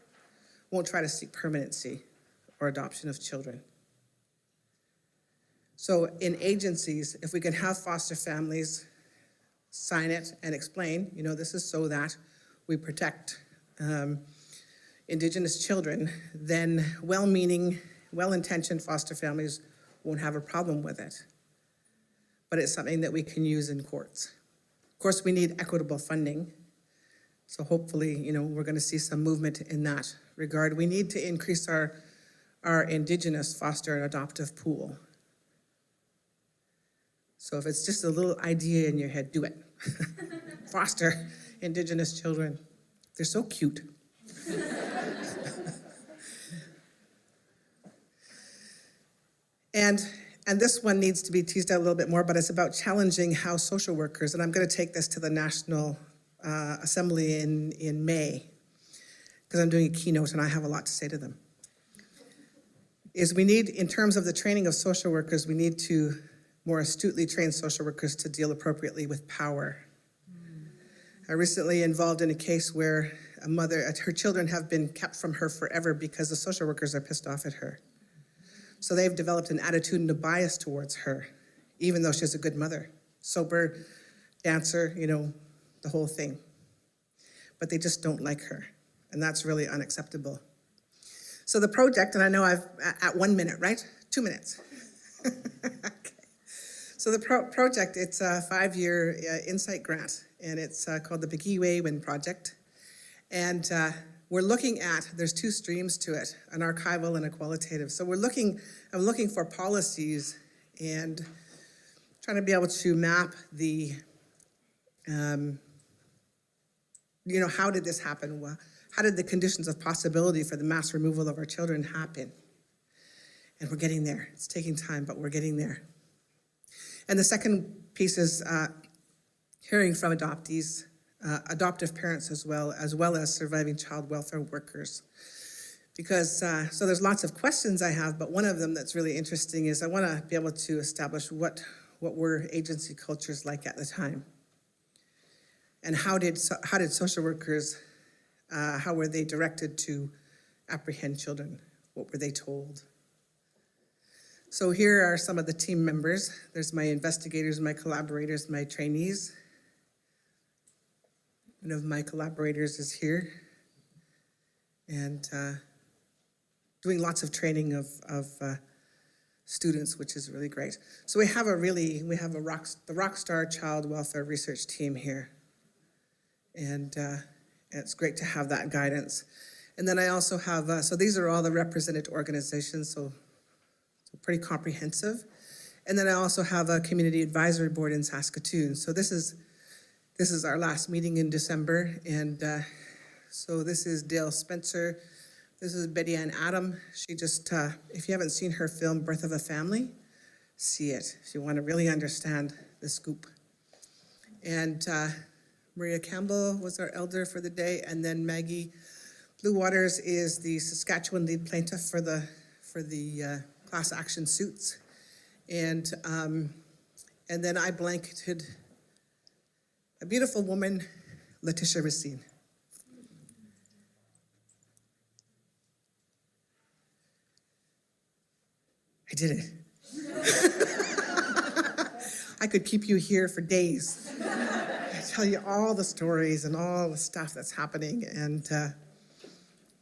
won't try to seek permanency or adoption of children. So in agencies, if we can have foster families sign it and explain, this is so that we protect Indigenous children, then well-meaning, well-intentioned foster families won't have a problem with it. But it's something that we can use in courts. Of course, we need equitable funding. So hopefully, we're going to see some movement in that regard. We need to increase our Indigenous foster and adoptive pool. So if it's just a little idea in your head, do it. Foster Indigenous children. They're so cute. And this one needs to be teased out a little bit more, but it's about challenging how social workers, and I'm going to take this to the National Assembly in May, because I'm doing a keynote and I have a lot to say to them, is we need, in terms of the training of social workers, we need to more astutely train social workers to deal appropriately with power. I recently involved in a case where a mother, her children have been kept from her forever because the social workers are pissed off at her. So they've developed an attitude and a bias towards her, even though she's a good mother, sober, dancer, the whole thing. But they just don't like her, and that's really unacceptable. So the project, and I know I've at 1 minute, right? 2 minutes. Okay. So the project, it's a 5-year insight grant, and it's called the Begiwe Win Project. And we're looking at, there's 2 streams to it, an archival and a qualitative. So I'm looking for policies and trying to be able to map the, how did this happen? How did the conditions of possibility for the mass removal of our children happen? And we're getting there. It's taking time, but we're getting there. And the second piece is hearing from adoptees, adoptive parents as well as surviving child welfare workers. Because, so there's lots of questions I have, but one of them that's really interesting is I want to be able to establish what were agency cultures like at the time? And how did social workers, how were they directed to apprehend children? What were they told? So here are some of the team members. There's my investigators, my collaborators, my trainees. One of my collaborators is here. And doing lots of training of students, which is really great. So we have the Rockstar Child Welfare Research Team here. And it's great to have that guidance. And then I also have, so these are all the represented organizations, so pretty comprehensive. And then I also have a community advisory board in Saskatoon. So this is our last meeting in December. And so this is Dale Spencer. This is Betty Ann Adam. She just, if you haven't seen her film, Birth of a Family, see it if you want to really understand the scoop. And Maria Campbell was our elder for the day. And then Maggie Blue Waters is the Saskatchewan lead plaintiff for the class action suits. And then I blanketed a beautiful woman, Letitia Racine. I did it. I could keep you here for days. I tell you all the stories and all the stuff that's happening. And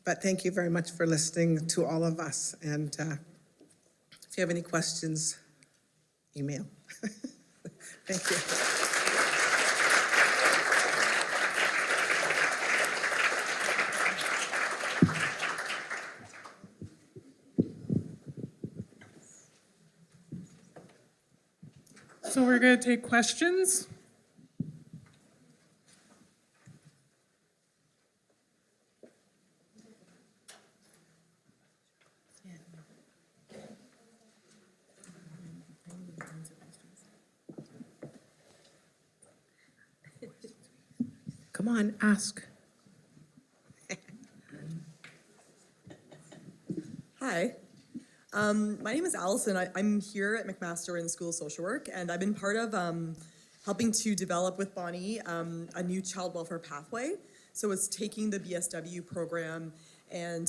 but thank you very much for listening to all of us. And if you have any questions, email. Thank you. So we're going to take questions. Come on, ask. Hi. My name is Allison. I'm here at McMaster in School of Social Work, and I've been part of helping to develop with Bonnie a new child welfare pathway. So it's taking the BSW program and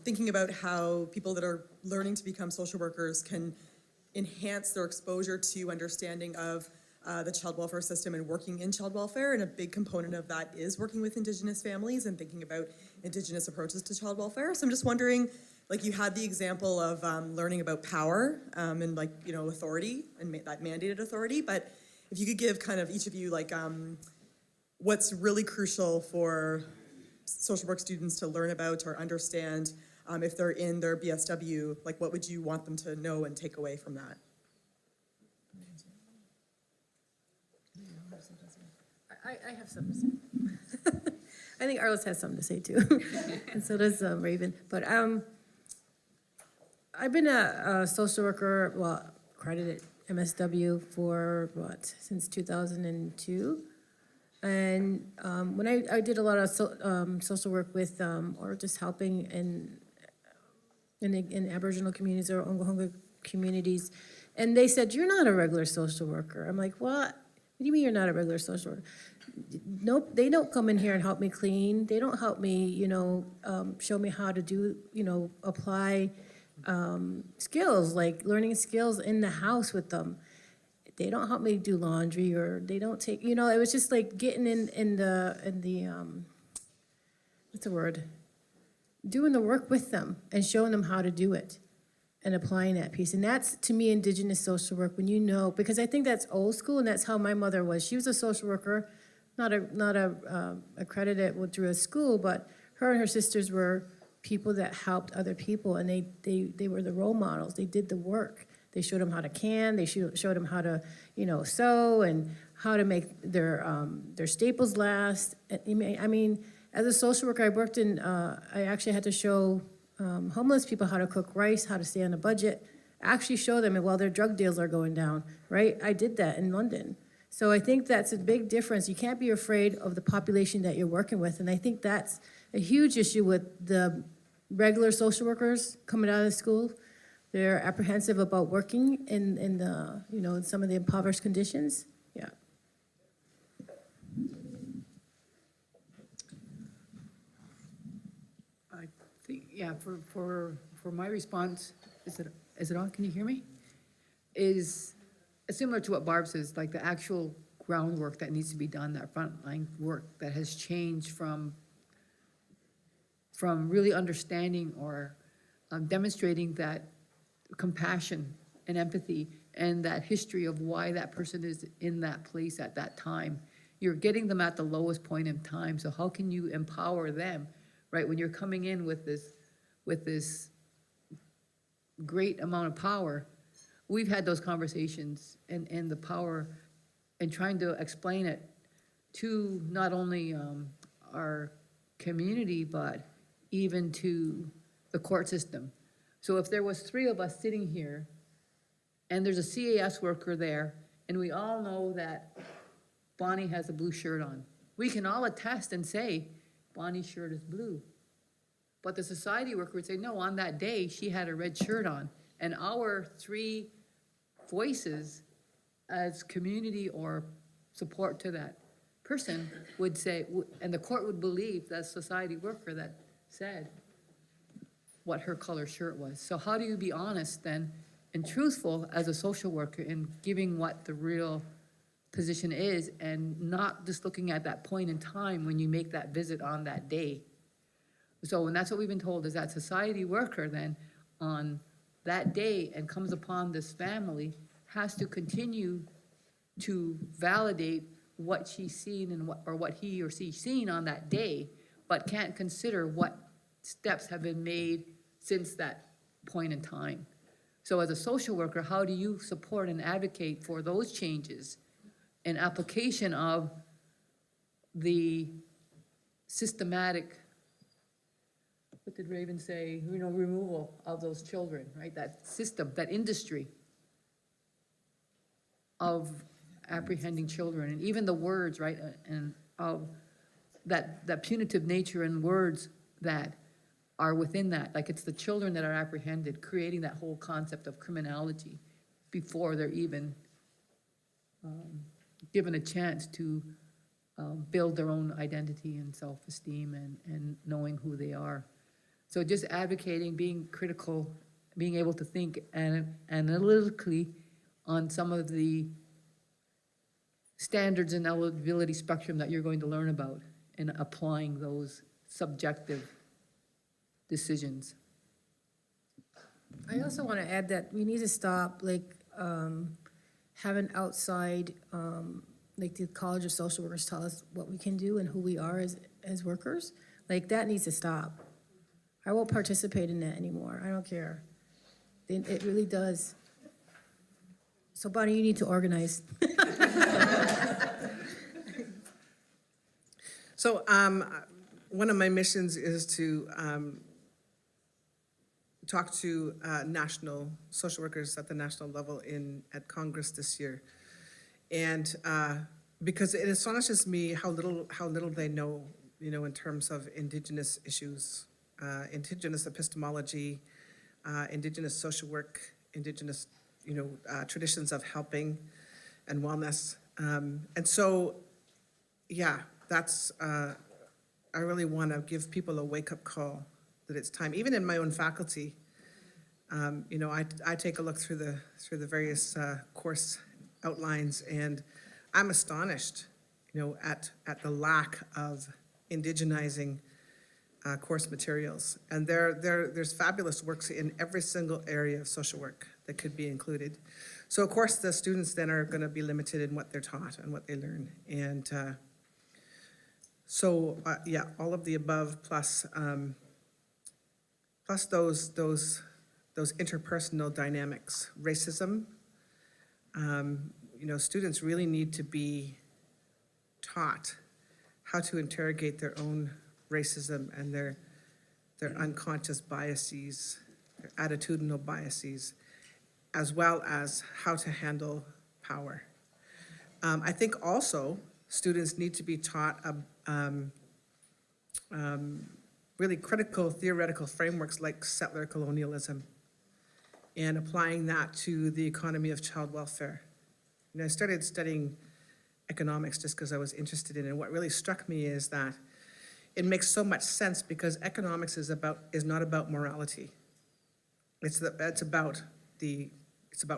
thinking about how people that are learning to become social workers can enhance their exposure to understanding of the child welfare system and working in child welfare. And a big component of that is working with Indigenous families and thinking about Indigenous approaches to child welfare. So I'm just wondering, like you had the example of learning about power and like, you know, authority and that mandated authority, but if you could give kind of each of you like what's really crucial for social work students to learn about or understand if they're in their BSW, like what would you want them to know and take away from that? I have something to say. I think Arlis has something to say too, and so does Raven. But I've been a social worker, well, accredited MSW for since 2002. And when I did a lot of social work with, or just helping in Aboriginal communities or Ongohonga communities, and they said, "You're not a regular social worker." I'm like, "What? What do you mean you're not a regular social worker?" Nope, they don't come in here and help me clean. They don't help me, show me how to do, apply skills, like learning skills in the house with them. They don't help me do laundry, or they don't take, it was just like getting in the what's the word? Doing the work with them and showing them how to do it and applying that piece. And that's, to me, Indigenous social work, when because I think that's old school, and that's how my mother was. She was a social worker, not accredited through a school, but her and her sisters were people that helped other people, and they were the role models. They did the work. They showed them how to can. They showed them how to, sew, and how to make their staples last. I mean, as a social worker, I worked in. I actually had to show homeless people how to cook rice, how to stay on a budget. Actually, show them while their drug deals are going down. Right? I did that in London. So I think that's a big difference. You can't be afraid of the population that you're working with, and I think that's a huge issue with the regular social workers coming out of school. They're apprehensive about working in the, in some of the impoverished conditions. Yeah. I think, yeah, for my response, is it on? Can you hear me? Is similar to what Barb says, like the actual groundwork that needs to be done, that frontline work that has changed from really understanding or demonstrating that compassion and empathy and that history of why that person is in that place at that time. You're getting them at the lowest point in time, so how can you empower them, right? When you're coming in with this great amount of power, we've had those conversations and the power and trying to explain it to not only our community, but even to the court system. So if there was 3 of us sitting here and there's a CAS worker there, and we all know that Bonnie has a blue shirt on, we can all attest and say, Bonnie's shirt is blue. But the society worker would say, no, on that day, she had a red shirt on. And our 3 voices as community or support to that person would say, and the court would believe that society worker that said what her color shirt was. So how do you be honest then and truthful as a social worker in giving what the real position is, and not just looking at that point in time when you make that visit on that day? So, and that's what we've been told, is that society worker then on that day and comes upon this family has to continue to validate what she's seen and what he or she's seen on that day, but can't consider what steps have been made since that point in time. So as a social worker, how do you support and advocate for those changes and application of the systematic, what did Raven say, removal of those children, right? That system, that industry of apprehending children, and even the words, right? And of that punitive nature and words that are within that, like it's the children that are apprehended, creating that whole concept of criminality before they're even given a chance to build their own identity and self-esteem and knowing who they are. So just advocating, being critical being able to think analytically on some of the standards and eligibility spectrum that you're going to learn about and applying those subjective decisions. I also want to add that we need to stop, like, having outside, like the College of Social Workers tell us what we can do and who we are as workers. Like, that needs to stop. I won't participate in that anymore. I don't care. It really does. So Bonnie, you need to organize. So one of my missions is to talk to national social workers at the national level at Congress this year. And because it astonishes me how little they know, in terms of Indigenous issues, Indigenous epistemology, Indigenous social work, Indigenous, traditions of helping and wellness. And so, yeah, that's, I really want to give people a wake-up call that it's time. Even in my own faculty, I take a look through the various course outlines, and I'm astonished, at the lack of indigenizing course materials. And there's fabulous works in every single area of social work that could be included. So of course the students then are going to be limited in what they're taught and what they learn. And yeah, all of the above plus those interpersonal dynamics, racism. Students really need to be taught how to interrogate their own racism and their unconscious biases, their attitudinal biases, as well as how to handle power. I think also students need to be taught really critical theoretical frameworks like settler colonialism and applying that to the economy of child welfare. I started studying economics just because I was interested in it. And what really struck me is that it makes so much sense because economics is not about morality. It's about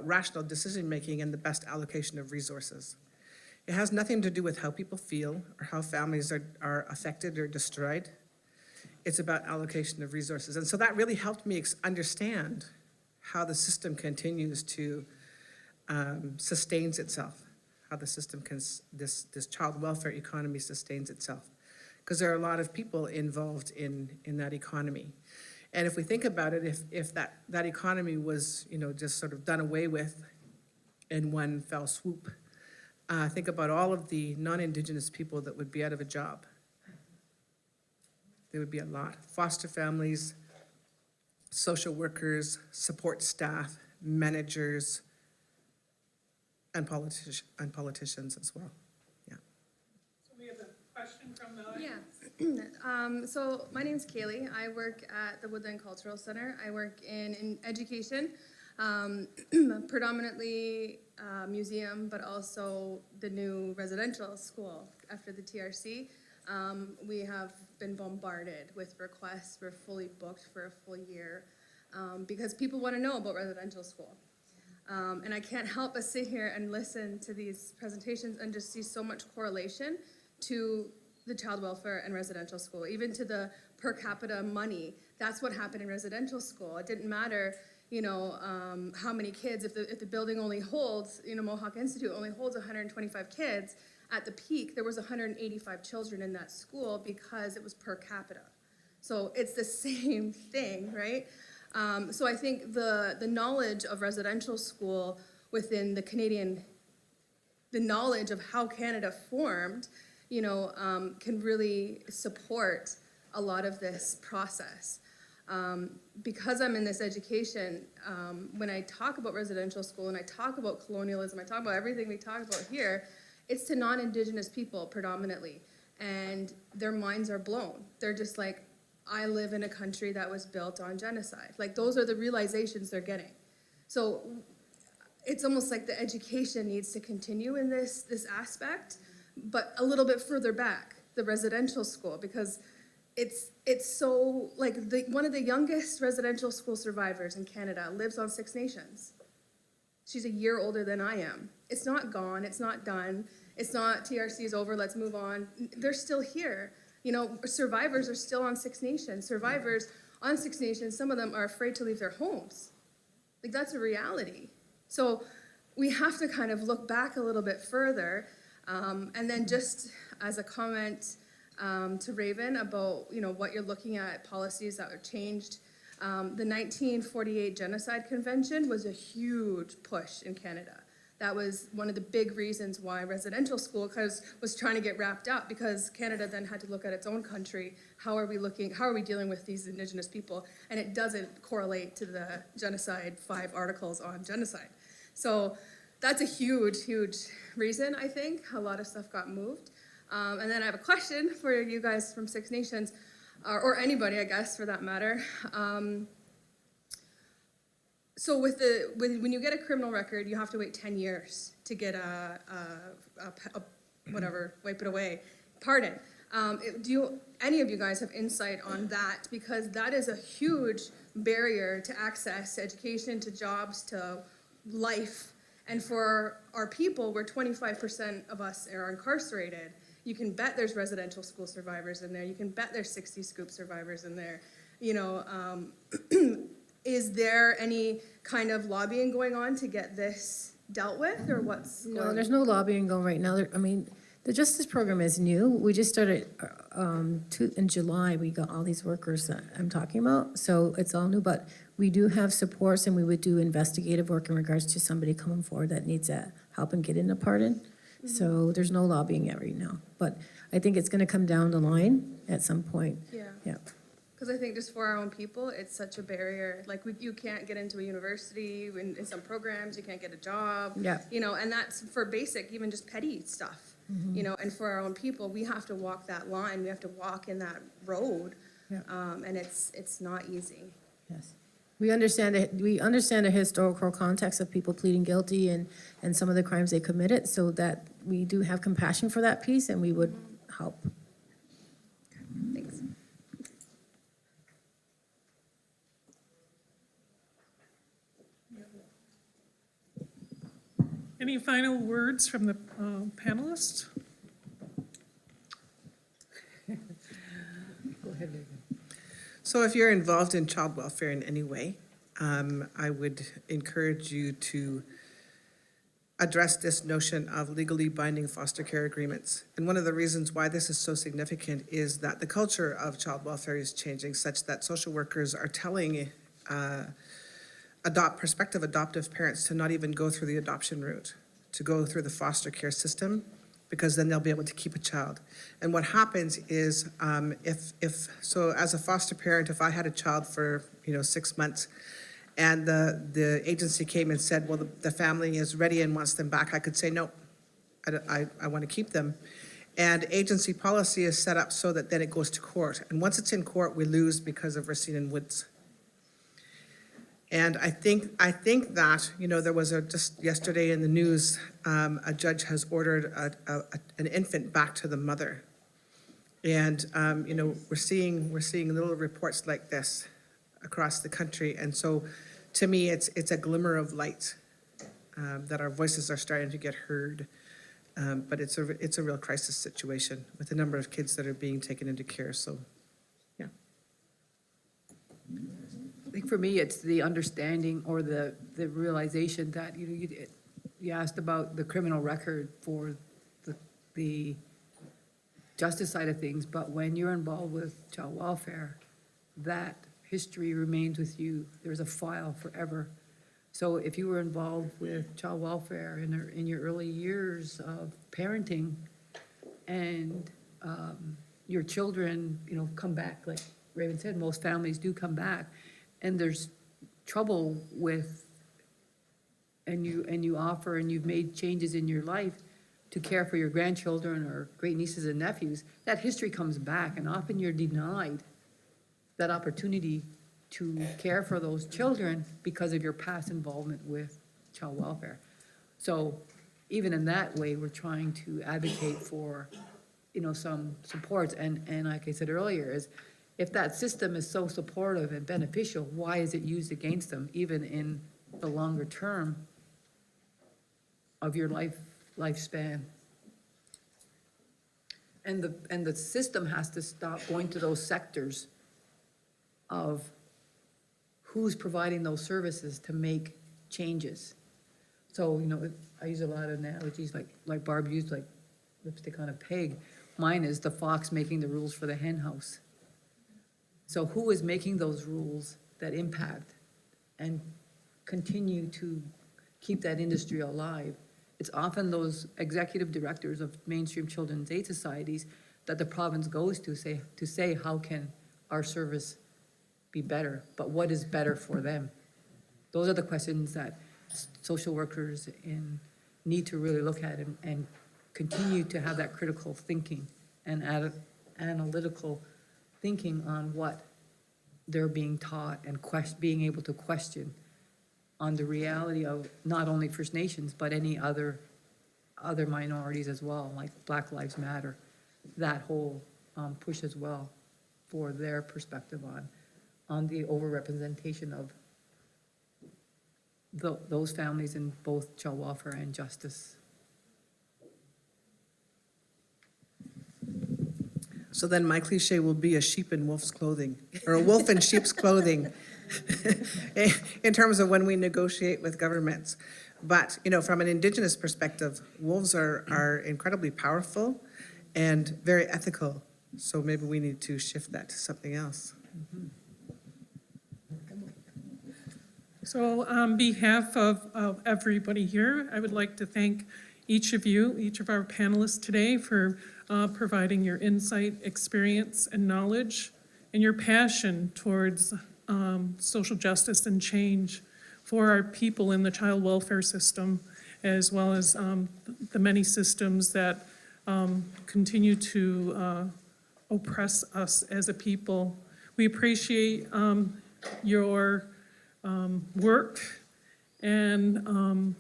rational decision making and the best allocation of resources. It has nothing to do with how people feel or how families are affected or destroyed. It's about allocation of resources. And so that really helped me understand how the system continues to sustains itself, how the system this child welfare economy sustains itself. Because there are a lot of people involved in that economy. And if we think about it, if that economy was, just sort of done away with in one fell swoop, think about all of the non-Indigenous people that would be out of a job. There would be a lot. Foster families, social workers, support staff, managers, and politicians as well. Yeah. So we have a question from the audience. Yeah. So my name's Kaylee. I work at the Woodland Cultural Center. I work in education, predominantly museum, but also the new residential school after the TRC. We have been bombarded with requests. We're fully booked for a full year because people want to know about residential school. And I can't help but sit here and listen to these presentations and just see so much correlation to the child welfare and residential school, even to the per capita money. That's what happened in residential school. It didn't matter, how many kids. If the building only holds, Mohawk Institute only holds 125 kids, at the peak there was 185 children in that school because it was per capita. So it's the same thing, right? So I think the knowledge of residential school within the Canadian, the knowledge of how Canada formed, can really support a lot of this process. Because I'm in this education, when I talk about residential school and I talk about colonialism, I talk about everything we talk about here, it's to non-Indigenous people predominantly. And their minds are blown. They're just like, I live in a country that was built on genocide. Like, those are the realizations they're getting. So it's almost like the education needs to continue in this aspect, but a little bit further back, the residential school, because it's so, like, one of the youngest residential school survivors in Canada lives on Six Nations. She's a year older than I am. It's not gone, it's not done, it's not TRC is over, let's move on. They're still here. You know, survivors are still on Six Nations. Survivors on Six Nations, some of them are afraid to leave their homes. Like, that's a reality. So we have to kind of look back a little bit further. And then just as a comment to Raven about, you know, what you're looking at, policies that were changed. The 1948 Genocide Convention was a huge push in Canada. That was one of the big reasons why residential school was trying to get wrapped up, because Canada then had to look at its own country. How are we dealing with these Indigenous people? And it doesn't correlate to the genocide, 5 articles on genocide. So that's a huge, huge reason, I think. A lot of stuff got moved. And then I have a question for you guys from Six Nations, or anybody, I guess, for that matter. So when you get a criminal record, you have to wait 10 years to get a whatever, wipe it away, pardon. Do any of you guys have insight on that? Because that is a huge barrier to access, to education, to jobs, to life. And for our people, where 25% of us are incarcerated, you can bet there's residential school survivors in there. You can bet there's 60 Scoop survivors in there. You know, is there any kind of lobbying going on to get this dealt with, or what's going on? No, there's no lobbying going right now. I mean, the justice program is new. We just started in July. We got all these workers that I'm talking about, so it's all new. But we do have supports, and we would do investigative work in regards to somebody coming forward that needs help and get in a pardon. So there's no lobbying yet right now, but I think it's going to come down the line at some point. Yeah. Because I think just for our own people, it's such a barrier. Like, you can't get into a university in some programs. You can't get a job. Yeah. You know, and that's for basic, even just petty stuff. You know, and for our own people, we have to walk that line. We have to walk in that road, and it's not easy. Yes. We understand the historical context of people pleading guilty and some of the crimes they committed, so that we do have compassion for that piece, and we would help. Thanks. Any final words from the panelists? Go ahead, Megan. So if you're involved in child welfare in any way, I would encourage you to address this notion of legally binding foster care agreements. And one of the reasons why this is so significant is that the culture of child welfare is changing, such that social workers are telling prospective adoptive parents to not even go through the adoption route, to go through the foster care system, because then they'll be able to keep a child. And what happens is, so as a foster parent, if I had a child for 6 months, and the agency came and said, well, the family is ready and wants them back, I could say, no, I want to keep them. And agency policy is set up so that then it goes to court. And once it's in court, we lose because of Racine and Woods. And I think that, there was just yesterday in the news, a judge has ordered an infant back to the mother. And, we're seeing little reports like this across the country. And so to me, it's a glimmer of light that our voices are starting to get heard. But it's a real crisis situation with the number of kids that are being taken into care. So, yeah. I think for me, it's the understanding or the realization that, you asked about the criminal record for the justice side of things, but when you're involved with child welfare, that history remains with you. There's a file forever. So if you were involved with child welfare in your early years of parenting, and your children, come back, like Raven said, most families do come back, and there's trouble with, and you offer and you've made changes in your life to care for your grandchildren or great nieces and nephews, that history comes back, and often you're denied that opportunity to care for those children because of your past involvement with child welfare. So even in that way, we're trying to advocate for some supports. And like I said earlier, is if that system is so supportive and beneficial, why is it used against them, even in the longer term of your lifespan? And the system has to stop going to those sectors of who's providing those services to make changes. So, I use a lot of analogies like Barb used, like lipstick on a pig. Mine is the fox making the rules for the hen house. So who is making those rules that impact and continue to keep that industry alive? It's often those executive directors of mainstream children's aid societies that the province goes to say how can our service be better, but what is better for them? Those are the questions that social workers need to really look at and continue to have that critical thinking and analytical thinking on what they're being taught and being able to question on the reality of not only First Nations, but any other minorities as well, like Black Lives Matter, that whole push as well for their perspective on the overrepresentation of those families in both child welfare and justice. So then my cliche will be a sheep in wolf's clothing, or a wolf in sheep's clothing, in terms of when we negotiate with governments. But, from an Indigenous perspective, wolves are incredibly powerful and very ethical. So maybe we need to shift that to something else. So on behalf of everybody here, I would like to thank each of our panelists today for providing your insight, experience, and knowledge, and your passion towards social justice and change for our people in the child welfare system, as well as the many systems that continue to oppress us as a people. We appreciate your work and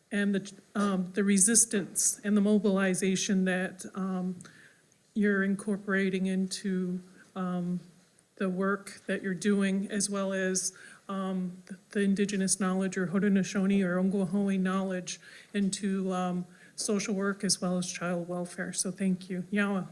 the resistance and the mobilization that you're incorporating into the work that you're doing, as well as the Indigenous knowledge or Haudenosaunee or Ongwahoe knowledge into social work as well as child welfare. So thank you. Yawa.